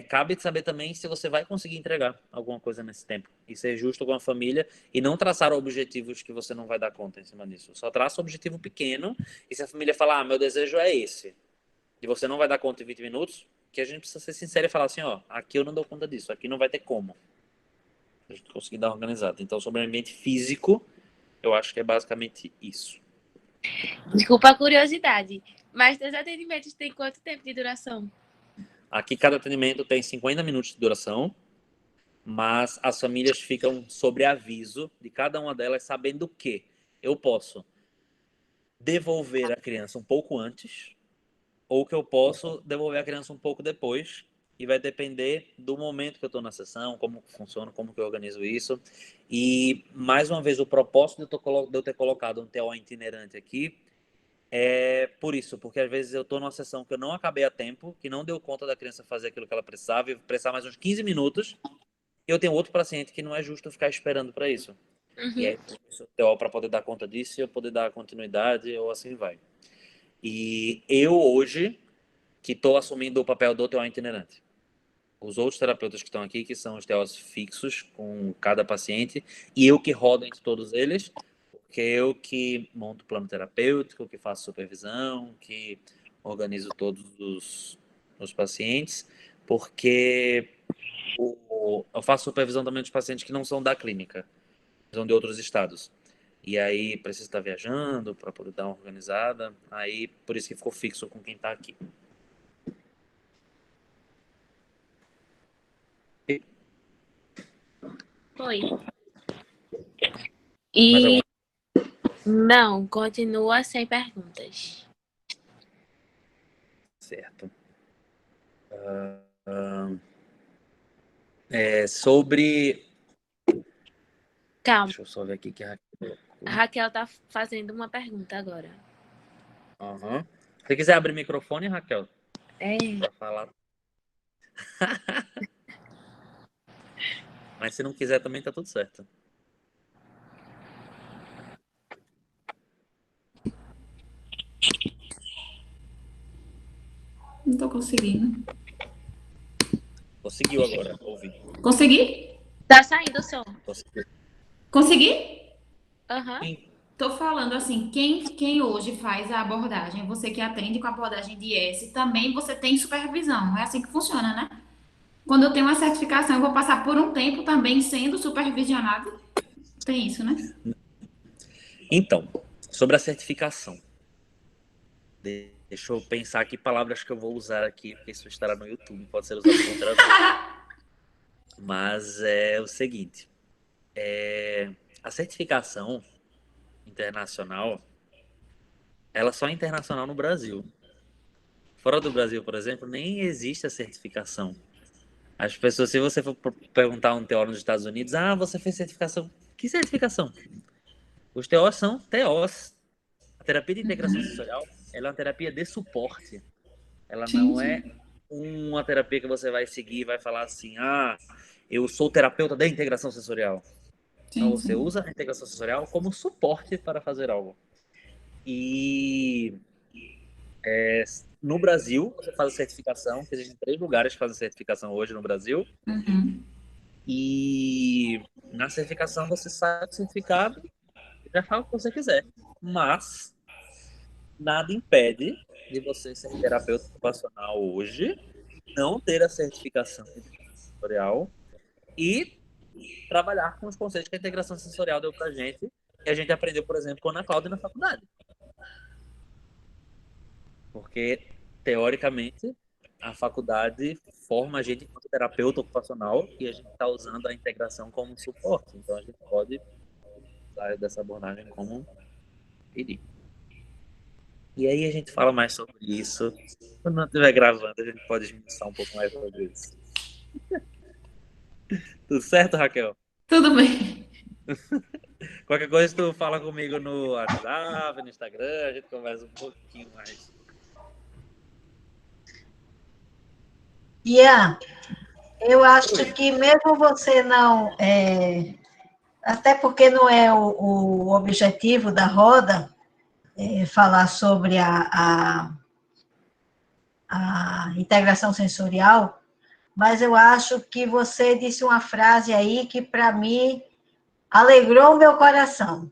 cabe saber também se você vai conseguir entregar alguma coisa nesse tempo e ser justo com a família e não traçar objetivos que você não vai dar conta em cima disso. Só traça um objetivo pequeno e se a família falar, meu desejo é esse, e você não vai dar conta em 20 minutos, que a gente precisa ser sincero e falar assim, aqui eu não dou conta disso, aqui não vai ter como. A gente conseguir dar organizado. Então, sobre o ambiente físico, eu acho que é basicamente isso. Desculpa a curiosidade, mas teus atendimentos têm quanto tempo de duração? Aqui cada atendimento tem 50 minutos de duração, mas as famílias ficam sobre aviso de cada uma delas, sabendo que eu posso devolver a criança um pouco antes ou que eu posso devolver a criança um pouco depois, e vai depender do momento que eu estou na sessão, como funciona, como que eu organizo isso. E, mais uma vez, o propósito de eu ter colocado um TO itinerante aqui é por isso, porque às vezes eu estou numa sessão que eu não acabei a tempo, que não deu conta da criança fazer aquilo que ela precisava, e precisar mais uns 15 minutos, e eu tenho outro paciente que não é justo ficar esperando para isso. E aí, o TO para poder dar conta disso, e eu poder dar continuidade, ou assim vai. E eu hoje, que estou assumindo o papel do TO itinerante. Os outros terapeutas que estão aqui, que são os TOs fixos com cada paciente, e eu que rodo entre todos eles, porque eu que monto o plano terapêutico, que faço supervisão, que organizo todos os pacientes, porque eu faço supervisão também dos pacientes que não são da clínica, são de outros estados. E aí precisa estar viajando para poder dar uma organizada, aí por isso que ficou fixo com quem está aqui. Foi. Mais E alguma? não, continua sem perguntas. Certo. Sobre... Calma, Deixa eu só ver aqui que a a Raquel tá fazendo uma pergunta agora. Uhum. Se você quiser abrir o microfone, Raquel, É. para falar. Mas se não quiser também tá tudo certo. Não tô conseguindo. Conseguiu agora, ouvir. Consegui? Tá saindo o som. Conseguiu. Consegui? Aham. Sim. Tô falando assim, quem hoje faz a abordagem, você que atende com a abordagem de S, também você tem supervisão. É assim que funciona, né? Quando eu tenho uma certificação, eu vou passar por um tempo também sendo supervisionado. Tem isso, né? Então, sobre a certificação. Deixa eu pensar que palavras que eu vou usar aqui, porque isso estará no YouTube, pode ser usado contra mim. Mas é o seguinte, a certificação internacional, ela só é internacional no Brasil. Fora do Brasil, por exemplo, nem existe a certificação. As pessoas, se você for perguntar a um TO nos Estados Unidos, você fez certificação. Que certificação? Os TOs são TOs. A terapia de integração sensorial, ela é uma terapia de suporte. Ela Sim, não é sim. uma terapia que você vai seguir e vai falar assim, eu sou terapeuta da integração sensorial. Não, Sim, você sim. usa a integração sensorial como suporte para fazer algo. E no Brasil, você faz a certificação, que existem 3 lugares que fazem certificação hoje no Brasil, Uhum. e na certificação você sai do certificado e já fala o que você quiser. Mas nada impede de você ser terapeuta ocupacional hoje, não ter a certificação sensorial e trabalhar com os conceitos que a integração sensorial deu pra gente, que a gente aprendeu, por exemplo, com a Ana Cláudia na faculdade. Porque, teoricamente, a faculdade forma a gente como terapeuta ocupacional e a gente está usando a integração como suporte. Então, a gente pode usar dessa abordagem como pedir. E aí a gente fala mais sobre isso. Quando não estiver gravando, a gente pode esmiuçar um pouco mais sobre isso. Tudo certo, Raquel? Tudo bem. Qualquer coisa, tu fala comigo no WhatsApp, no Instagram, a gente conversa um pouquinho mais. Ian, eu acho que mesmo você não, até porque não é o objetivo da roda, falar sobre a integração sensorial, mas eu acho que você disse uma frase aí que, para mim, alegrou o meu coração,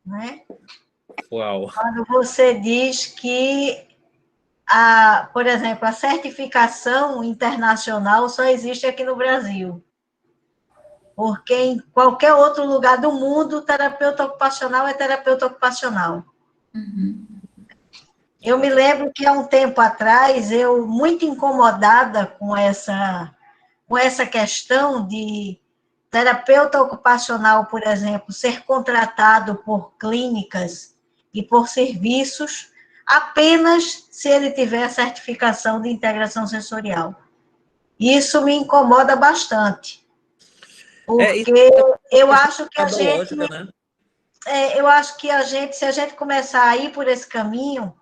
né? Uau! Quando você diz que, por exemplo, a certificação internacional só existe aqui no Brasil, porque em qualquer outro lugar do mundo, terapeuta ocupacional é terapeuta ocupacional. Uhum. Eu me lembro que há um tempo atrás, eu muito incomodada com essa questão de terapeuta ocupacional, por exemplo, ser contratado por clínicas e por serviços apenas se ele tiver a certificação de integração sensorial. Isso me incomoda bastante, Isso porque eu é acho que metodológica, né? eu acho que se a gente começar a ir por esse caminho,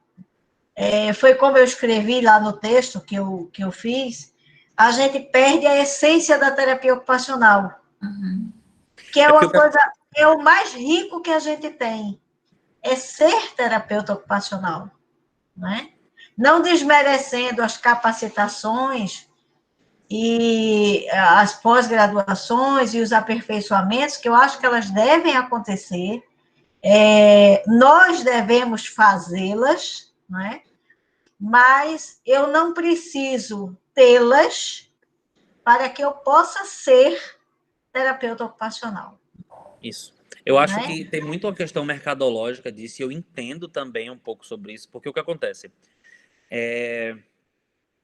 foi como eu escrevi lá no texto que eu fiz, a gente perde a essência da terapia ocupacional, que é uma coisa, é o mais rico que a gente tem, é ser terapeuta ocupacional, né? Não desmerecendo as capacitações e as pós-graduações e os aperfeiçoamentos, que eu acho que elas devem acontecer, nós devemos fazê-las, né? Mas eu não preciso tê-las para que eu possa ser terapeuta ocupacional. Isso. Eu acho Né? que tem muito uma questão mercadológica disso, e eu entendo também um pouco sobre isso, porque o que acontece?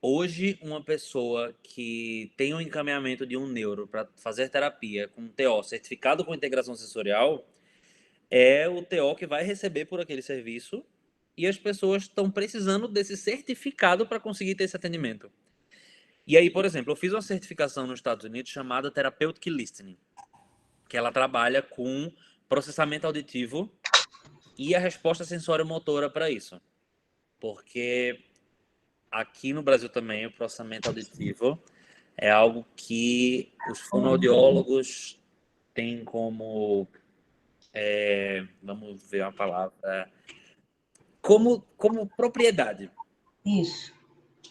Hoje, uma pessoa que tem um encaminhamento de um neuro para fazer terapia com um TO certificado com integração sensorial, é o TO que vai receber por aquele serviço, e as pessoas estão precisando desse certificado para conseguir ter esse atendimento. E aí, por exemplo, eu fiz uma certificação nos Estados Unidos chamada Therapeutic Listening, que ela trabalha com processamento auditivo e a resposta sensório-motora para isso. Porque aqui no Brasil também o processamento auditivo é algo que os fonoaudiólogos têm como, vamos ver a palavra, como propriedade. Isso.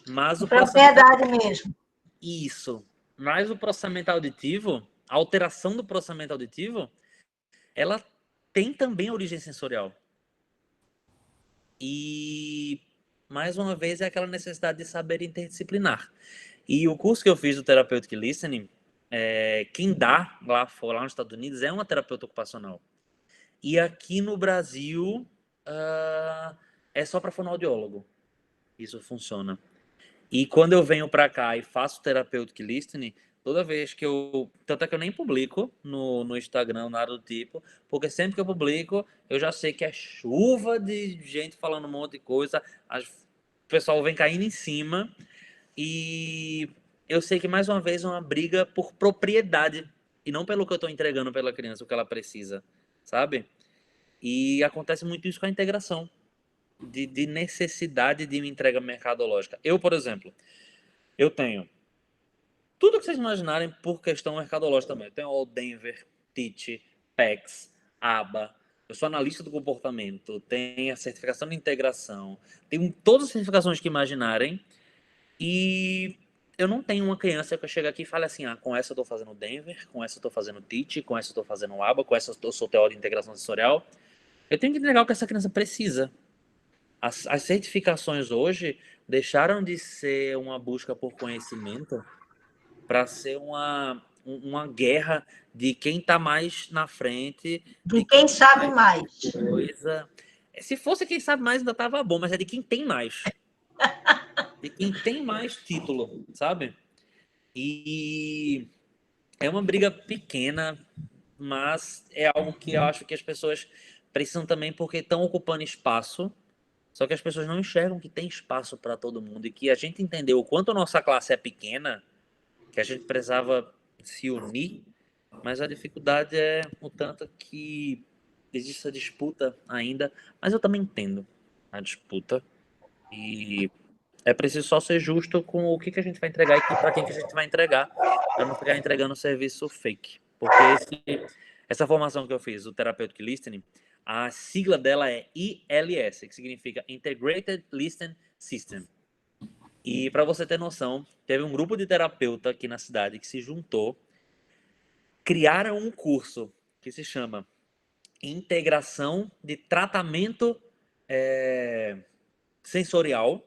Mas o propriedade mesmo. Isso. Mas o processamento auditivo, a alteração do processamento auditivo, ela tem também origem sensorial. E, mais uma vez, é aquela necessidade de saber interdisciplinar. E o curso que eu fiz do Therapeutic Listening, quem dá lá nos Estados Unidos é uma terapeuta ocupacional. E aqui no Brasil, é só para fonoaudiólogo. Isso funciona. E quando eu venho para cá e faço Therapeutic Listening, toda vez que eu... Tanto é que eu nem publico no Instagram, nada do tipo, porque sempre que eu publico, eu já sei que é chuva de gente falando um monte de coisa, o pessoal vem caindo em cima, e eu sei que, mais uma vez, é uma briga por propriedade, e não pelo que eu estou entregando pela criança, o que ela precisa, sabe? E acontece muito isso com a integração, de necessidade de uma entrega mercadológica. Eu, por exemplo, eu tenho tudo que vocês imaginarem por questão mercadológica também. Eu tenho o Denver, Teach, PEX, ABA. Eu sou analista do comportamento. Tenho a certificação de integração. Tenho todas as certificações que imaginarem. E eu não tenho uma criança que eu chego aqui e fale assim, com essa eu estou fazendo Denver, com essa eu estou fazendo Teach, com essa eu estou fazendo ABA, com essa eu sou teórico de integração sensorial. Eu tenho que entregar o que essa criança precisa. As certificações hoje deixaram de ser uma busca por conhecimento para ser uma guerra de quem está mais na frente. De quem sabe mais. Coisa. Se fosse quem sabe mais, ainda estava bom, mas é de quem tem mais. De quem tem mais título, sabe? E é uma briga pequena, mas é algo que eu acho que as pessoas precisam também, porque estão ocupando espaço. Só que as pessoas não enxergam que tem espaço para todo mundo, e que a gente entendeu o quanto a nossa classe é pequena, que a gente precisava se unir, mas a dificuldade é o tanto que existe essa disputa ainda. Mas eu também entendo a disputa, e é preciso só ser justo com o que a gente vai entregar e para quem que a gente vai entregar, para não ficar entregando serviço fake. Porque essa formação que eu fiz, o Therapeutic Listening, a sigla dela é ILS, que significa Integrated Listening System. E para você ter noção, teve um grupo de terapeuta aqui na cidade que se juntou, criaram um curso que se chama Integração de Tratamento Sensorial,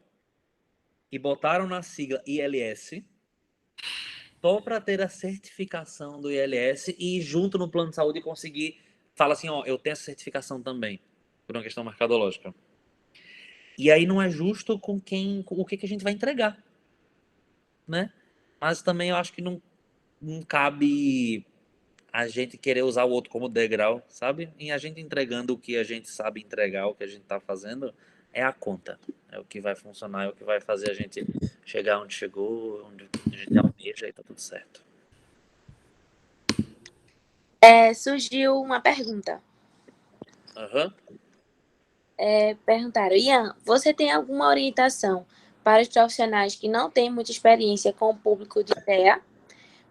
e botaram na sigla ILS, só para ter a certificação do ILS e junto no plano de saúde conseguir fala assim, eu tenho essa certificação também, por uma questão mercadológica. E aí não é justo com o que a gente vai entregar, né? Mas também eu acho que não cabe a gente querer usar o outro como degrau, sabe? E a gente entregando o que a gente sabe entregar, o que a gente tá fazendo, é a conta. É o que vai funcionar, é o que vai fazer a gente chegar onde chegou, onde a gente almeja, e tá tudo certo. Surgiu uma pergunta. perguntaram, Ian, você tem alguma orientação para os profissionais que não têm muita experiência com o público de TEA?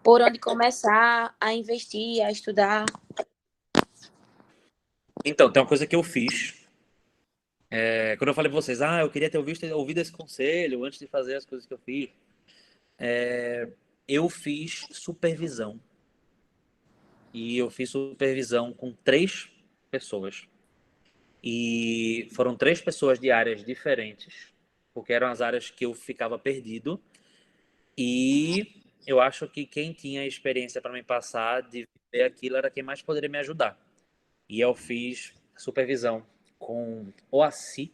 Por onde começar a investir, a estudar? Então, tem uma coisa que eu fiz. Quando eu falei para vocês, eu queria ter ouvido esse conselho antes de fazer as coisas que eu fiz. Eu fiz supervisão. E eu fiz supervisão com 3 pessoas. E foram 3 pessoas de áreas diferentes, porque eram as áreas que eu ficava perdido. E eu acho que quem tinha experiência para me passar de ver aquilo era quem mais poderia me ajudar. E eu fiz supervisão com OACI,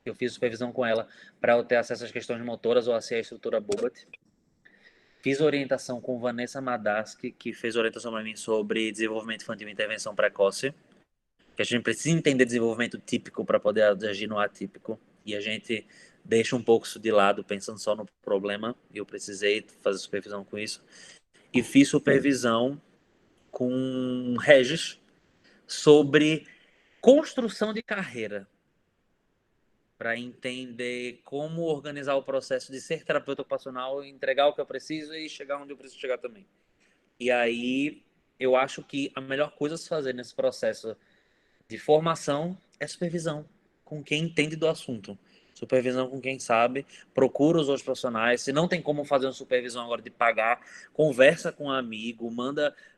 eu fiz supervisão com ela para eu ter acesso às questões motoras, OACI é a estrutura Bobat. Fiz orientação com Vanessa Madaski, que fez orientação para mim sobre desenvolvimento infantil e intervenção precoce, que a gente precisa entender desenvolvimento típico para poder agir no atípico, e a gente deixa um pouco isso de lado, pensando só no problema, e eu precisei fazer supervisão com isso. E fiz supervisão com Regis sobre construção de carreira, para entender como organizar o processo de ser terapeuta ocupacional, entregar o que eu preciso e chegar onde eu preciso chegar também. E aí, eu acho que a melhor coisa a se fazer nesse processo de formação é supervisão com quem entende do assunto. Supervisão com quem sabe, procura os outros profissionais. Se não tem como fazer uma supervisão agora de pagar, conversa com um amigo,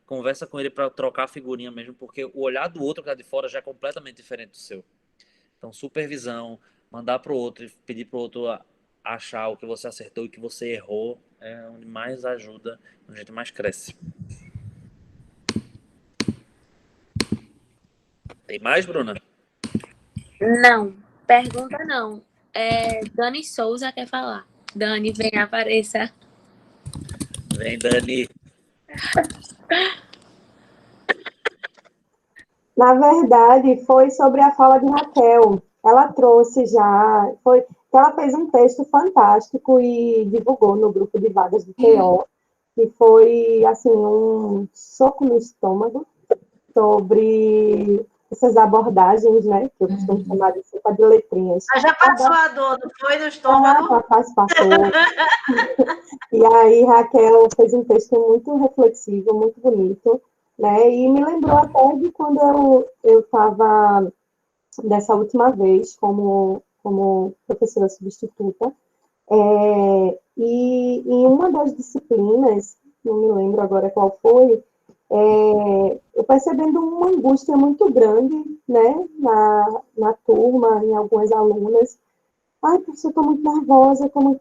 conversa com ele para trocar figurinha mesmo, porque o olhar do outro que está de fora já é completamente diferente do seu. Então, supervisão, mandar para o outro, pedir para o outro achar o que você acertou e o que você errou, é onde mais ajuda, onde a gente mais cresce. Tem mais, Bruna? Não, pergunta não. Dani Souza quer falar. Dani, vem, apareça. Vem, Dani. Na verdade, foi sobre a fala de Raquel. Ela trouxe já, ela fez um texto fantástico e divulgou no grupo de vagas do TO, que foi, assim, um soco no estômago sobre essas abordagens, né, que eu costumo chamar de sopa de letrinhas. Já passou a dor, não foi no estômago? Passou. E aí, Raquel fez um texto muito reflexivo, muito bonito, né? E me lembrou até de quando eu estava, dessa última vez, como professora substituta, e em uma das disciplinas, não me lembro agora qual foi, eu percebendo uma angústia muito grande, né, na turma, em algumas alunas. Ai, professor, eu estou muito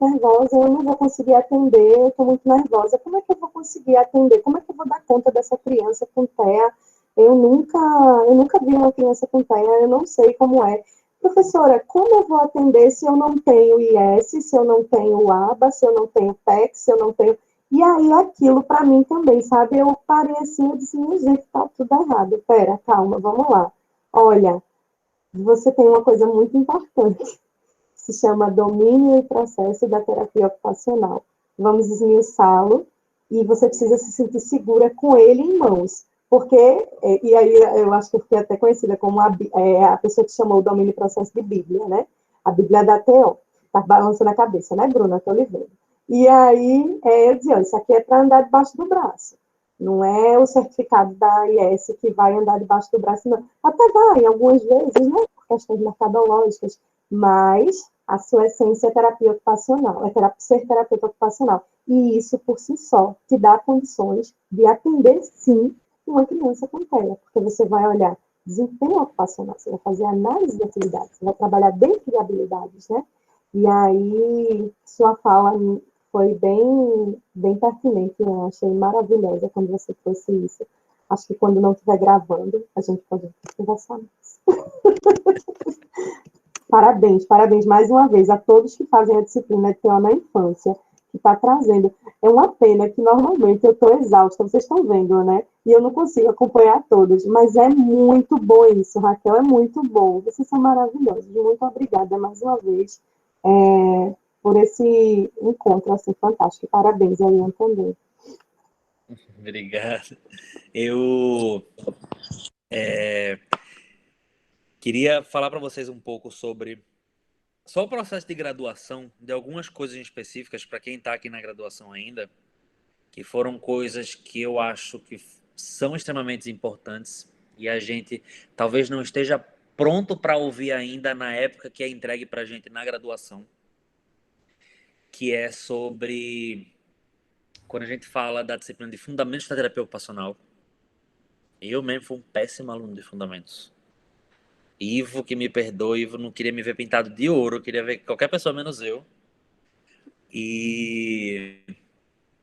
nervosa, eu não vou conseguir atender, eu estou muito nervosa. Como é que eu vou conseguir atender? Como é que eu vou dar conta dessa criança com TEA? Eu nunca vi uma criança com TEA, eu não sei como é. Professora, como eu vou atender se eu não tenho IS, se eu não tenho ABA, se eu não tenho PEC, se eu não tenho... E aí, aquilo para mim também, sabe? Eu parei assim, eu disse, minha gente, tá tudo errado. Pera, calma, vamos lá. Olha, você tem uma coisa muito importante. Se chama domínio e processo da terapia ocupacional. Vamos esmiuçá-lo e você precisa se sentir segura com ele em mãos. Porque, e aí eu acho que eu fiquei até conhecida como a pessoa que chamou o domínio e processo de Bíblia, né? A Bíblia da TO. Tá balançando a cabeça, né, Bruna? Tô lhe vendo. E aí eu dizia, isso aqui é para andar debaixo do braço. Não é o certificado da IS que vai andar debaixo do braço, não. Até vai, algumas vezes, né? Por questões mercadológicas, mas a sua essência é terapia ocupacional, ser terapeuta ocupacional. E isso, por si só, te dá condições de atender, sim, uma criança com TEA, porque você vai olhar desempenho ocupacional, você vai fazer análise de atividades, você vai trabalhar dentro de habilidades, né? E aí, sua fala foi bem pertinente, eu achei maravilhosa quando você trouxe isso. Acho que quando não estiver gravando, a gente pode conversar mais. Parabéns mais uma vez a todos que fazem a disciplina de TO na infância, que está trazendo. É uma pena que normalmente eu estou exausta, vocês estão vendo, né? E eu não consigo acompanhar todos, mas é muito bom isso, Raquel, é muito bom. Vocês são maravilhosos. Muito obrigada mais uma vez por esse encontro assim fantástico. Parabéns, Eliane, também. Obrigado. Eu Queria falar para vocês um pouco sobre só o processo de graduação, de algumas coisas específicas para quem está aqui na graduação ainda, que foram coisas que eu acho que são extremamente importantes e a gente talvez não esteja pronto para ouvir ainda na época que é entregue para a gente na graduação, que é sobre quando a gente fala da disciplina de Fundamentos da Terapia Ocupacional. Eu mesmo fui um péssimo aluno de Fundamentos. Ivo, que me perdoe, Ivo não queria me ver pintado de ouro, eu queria ver qualquer pessoa menos eu. E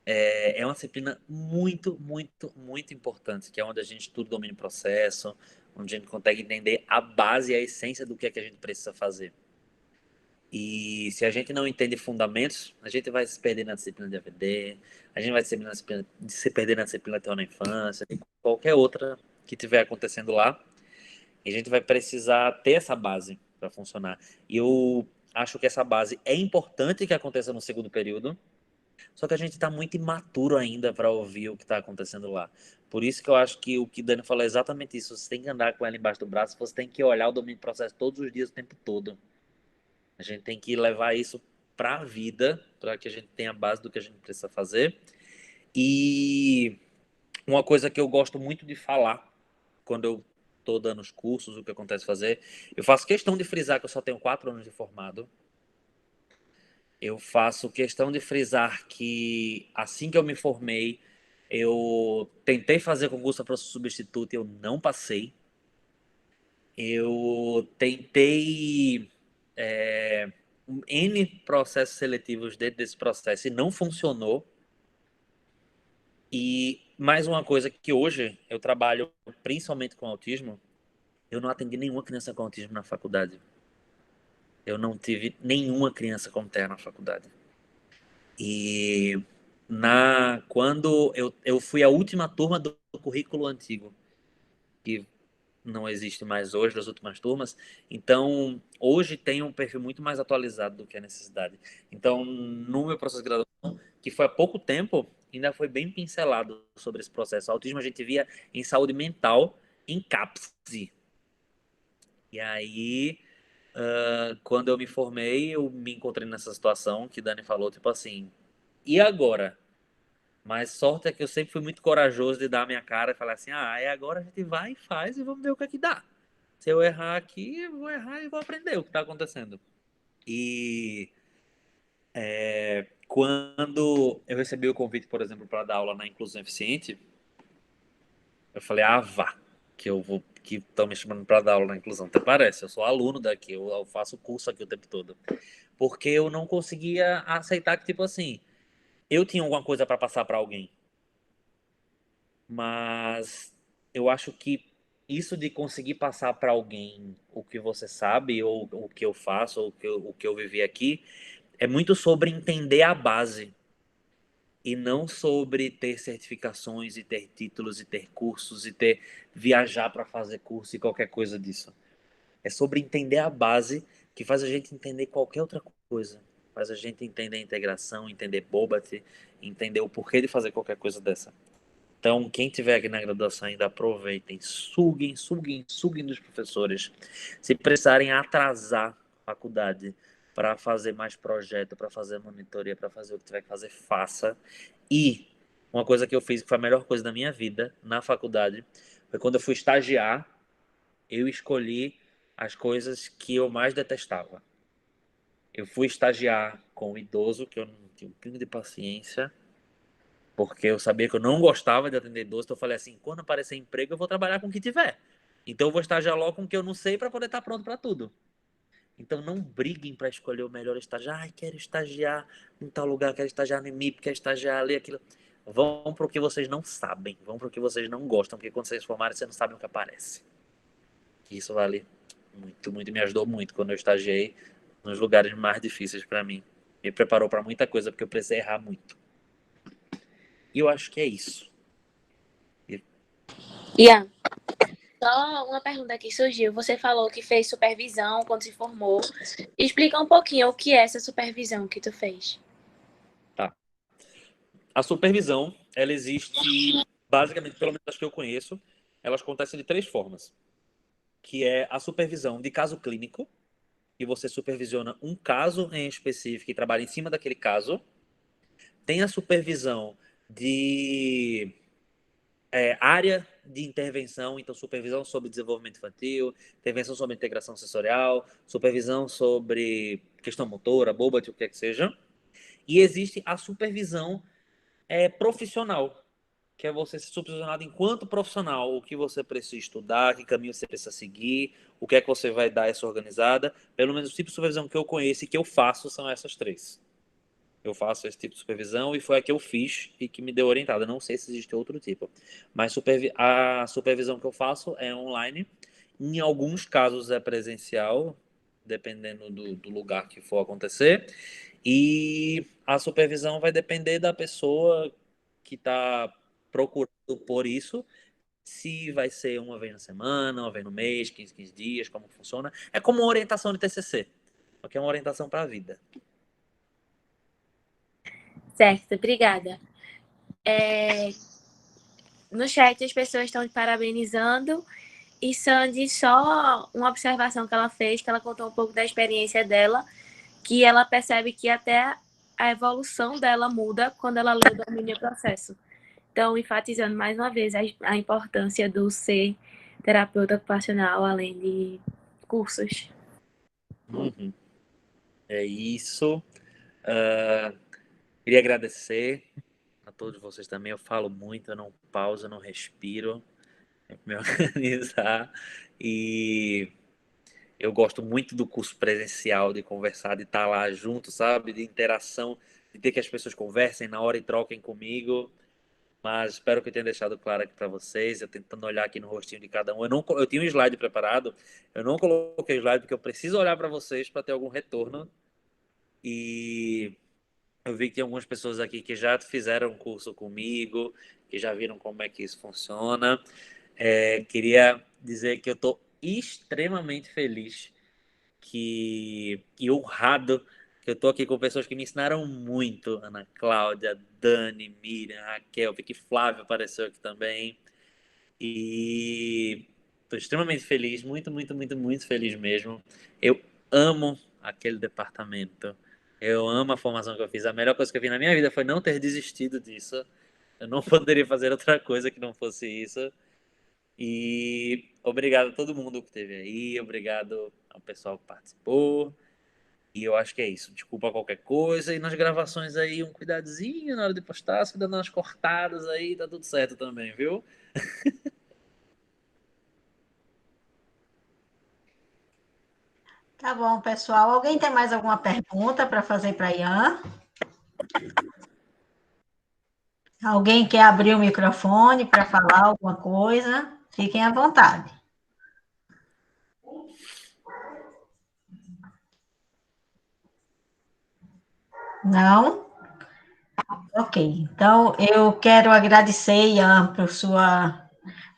é uma disciplina muito, muito, muito importante, que é onde a gente estuda o domínio do processo, onde a gente consegue entender a base e a essência do que é que a gente precisa fazer. E se a gente não entende fundamentos, a gente vai se perder na disciplina de AVD, a gente vai se perder na disciplina de teoria na infância, e qualquer outra que estiver acontecendo lá. E a gente vai precisar ter essa base para funcionar. E eu acho que essa base é importante que aconteça no segundo período, só que a gente está muito imaturo ainda para ouvir o que está acontecendo lá. Por isso que eu acho que o que Dani falou é exatamente isso. Você tem que andar com ela embaixo do braço, você tem que olhar o domínio do processo todos os dias, o tempo todo. A gente tem que levar isso para a vida, para que a gente tenha a base do que a gente precisa fazer. E uma coisa que eu gosto muito de falar quando eu estou dando os cursos, o que acontece fazer, eu faço questão de frisar que eu só tenho 4 anos de formado. Eu faço questão de frisar que assim que eu me formei, eu tentei fazer concurso para substituto e eu não passei. Eu tentei N processos seletivos dentro desse processo e não funcionou. E mais uma coisa que hoje eu trabalho principalmente com autismo, eu não atendi nenhuma criança com autismo na faculdade. Eu não tive nenhuma criança com TEA na faculdade. E quando eu fui a última turma do currículo antigo, que não existe mais hoje, das últimas turmas, então hoje tem um perfil muito mais atualizado do que a necessidade. Então, no meu processo de graduação, que foi há pouco tempo, ainda foi bem pincelado sobre esse processo. O autismo a gente via em saúde mental, em CAPS. E aí, quando eu me formei, eu me encontrei nessa situação que Dani falou, tipo assim, e agora? Mas sorte é que eu sempre fui muito corajoso de dar a minha cara e falar assim, agora a gente vai e faz e vamos ver o que é que dá. Se eu errar aqui, eu vou errar e vou aprender o que está acontecendo. E quando eu recebi o convite, por exemplo, para dar aula na Inclusão Eficiente, eu falei, vá, que estão me chamando para dar aula na Inclusão. Até parece, eu sou aluno daqui, eu faço curso aqui o tempo todo. Porque eu não conseguia aceitar que, tipo assim, eu tinha alguma coisa para passar para alguém. Mas eu acho que isso de conseguir passar para alguém o que você sabe, ou o que eu faço, ou o que eu vivi aqui, é muito sobre entender a base. E não sobre ter certificações, e ter títulos, e ter cursos, e ter viajar para fazer curso e qualquer coisa disso. É sobre entender a base que faz a gente entender qualquer outra coisa. Faz a gente entender a integração, entender Bobat, entender o porquê de fazer qualquer coisa dessa. Então, quem tiver aqui na graduação ainda aproveitem, suguem dos professores. Se precisarem atrasar a faculdade para fazer mais projeto, para fazer monitoria, para fazer o que tiver que fazer, faça. E uma coisa que eu fiz que foi a melhor coisa da minha vida na faculdade foi quando eu fui estagiar, eu escolhi as coisas que eu mais detestava. Eu fui estagiar com um idoso, que eu não tinha um pingo de paciência, porque eu sabia que eu não gostava de atender idoso, então eu falei assim, quando aparecer emprego eu vou trabalhar com o que tiver. Então eu vou estagiar logo com o que eu não sei para poder estar pronto para tudo. Então não briguem para escolher o melhor estágio. Quero estagiar em tal lugar, quero estagiar no MIP, quero estagiar ali, aquilo. Vão para o que vocês não sabem, vão para o que vocês não gostam, porque quando vocês formarem, vocês não sabem o que aparece. Isso vale muito, muito, me ajudou muito quando eu estagiei nos lugares mais difíceis para mim. Me preparou para muita coisa, porque eu precisei errar muito. E eu acho que é isso. Ian, só uma pergunta que surgiu. Você falou que fez supervisão quando se formou. Explica um pouquinho o que é essa supervisão que tu fez. Tá. A supervisão, ela existe basicamente, pelo menos as que eu conheço, elas acontecem de 3 formas. que é a supervisão de caso clínico, e você supervisiona um caso em específico e trabalha em cima daquele caso. Tem a supervisão de área de intervenção, então supervisão sobre desenvolvimento infantil, intervenção sobre integração sensorial, supervisão sobre questão motora, boba, o que quer que seja. E existe a supervisão profissional, que é você ser supervisionado enquanto profissional, o que você precisa estudar, que caminho você precisa seguir, o que é que você vai dar essa organizada. Pelo menos o tipo de supervisão que eu conheço e que eu faço são essas 3. Eu faço esse tipo de supervisão e foi a que eu fiz e que me deu orientada. Não sei se existe outro tipo, mas a supervisão que eu faço é online. Em alguns casos é presencial, dependendo do lugar que for acontecer. E a supervisão vai depender da pessoa que está procurando por isso, se vai ser uma vez na semana, uma vez no mês, 15 dias, como funciona. É como uma orientação de TCC, só que é uma orientação para a vida. Certo, obrigada. No chat as pessoas estão te parabenizando. E Sandy, só uma observação que ela fez, que ela contou um pouco da experiência dela, que ela percebe que até a evolução dela muda quando ela lê o domínio processo. Então, enfatizando mais uma vez a importância do ser terapeuta ocupacional, além de cursos. Uhum. É isso. Queria agradecer a todos vocês também. Eu falo muito, eu não pauso, eu não respiro. Tenho que me organizar. E eu gosto muito do curso presencial, de conversar, de estar lá junto, sabe? De interação, de ter que as pessoas conversem na hora e troquem comigo. Mas espero que eu tenha deixado claro aqui para vocês. Eu tentando olhar aqui no rostinho de cada um. Eu tinha um slide preparado. Eu não coloquei o slide porque eu preciso olhar para vocês para ter algum retorno. E eu vi que tem algumas pessoas aqui que já fizeram um curso comigo, que já viram como é que isso funciona. Queria dizer que eu estou extremamente feliz e honrado que eu estou aqui com pessoas que me ensinaram muito. Ana Cláudia, Dani, Miriam, Raquel, vi que Flávio apareceu aqui também. E estou extremamente feliz, muito, muito, muito, muito feliz mesmo. Eu amo aquele departamento. Eu amo a formação que eu fiz. A melhor coisa que eu fiz na minha vida foi não ter desistido disso. Eu não poderia fazer outra coisa que não fosse isso. E obrigado a todo mundo que esteve aí. Obrigado ao pessoal que participou. E eu acho que é isso. Desculpa qualquer coisa. E nas gravações aí, um cuidadozinho na hora de postar. Se dando umas cortadas aí, tá tudo certo também, viu? Tá bom, pessoal. Alguém tem mais alguma pergunta para fazer para Ian? Alguém quer abrir o microfone para falar alguma coisa? Fiquem à vontade. Não? Ok. Então, eu quero agradecer, Ian, por sua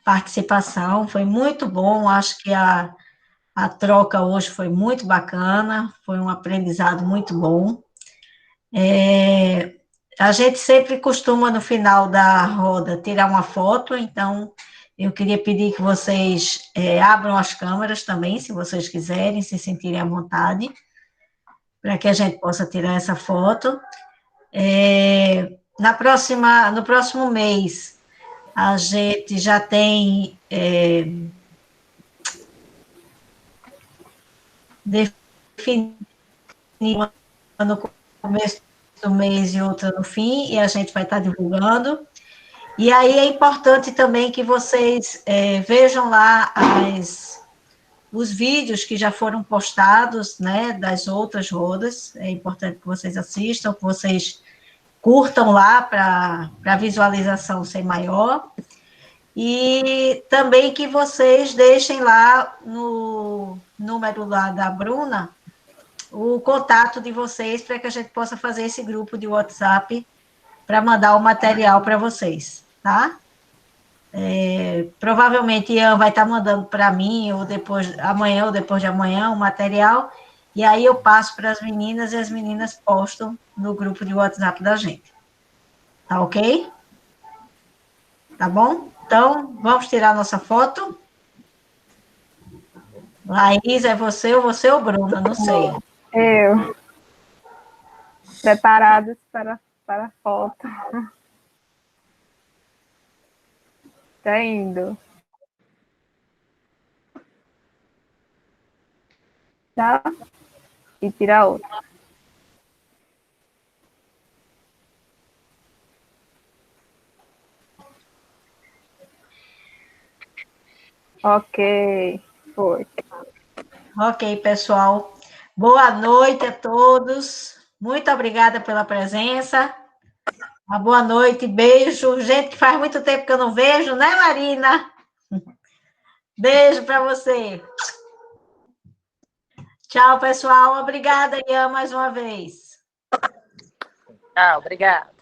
participação. Foi muito bom. Acho que a troca hoje foi muito bacana. Foi um aprendizado muito bom. A gente sempre costuma, no final da roda, tirar uma foto, então eu queria pedir que vocês abram as câmeras também, se vocês quiserem, se sentirem à vontade, para que a gente possa tirar essa foto. No próximo mês, a gente já tem definido uma no começo do mês e outra no fim, e a gente vai estar divulgando. E aí é importante também que vocês vejam lá os vídeos que já foram postados, né, das outras rodas. É importante que vocês assistam, que vocês curtam lá para a visualização ser maior. E também que vocês deixem lá no número lá da Bruna o contato de vocês para que a gente possa fazer esse grupo de WhatsApp para mandar o material para vocês, tá? Provavelmente Ian vai estar mandando para mim, ou depois, amanhã ou depois de amanhã, o material, e aí eu passo para as meninas e as meninas postam no grupo de WhatsApp da gente. Tá ok? Tá bom? Então, vamos tirar nossa foto. Laís, é você ou Bruna? Não sei. Eu. Preparados para a foto. Tá indo. Tá? E tira outra. Ok. Foi. Ok, pessoal. Boa noite a todos. Muito obrigada pela presença. Uma boa noite, beijo. Gente que faz muito tempo que eu não vejo, né, Marina? Beijo para você. Tchau, pessoal. Obrigada, Ian, mais uma vez. Tchau, obrigada.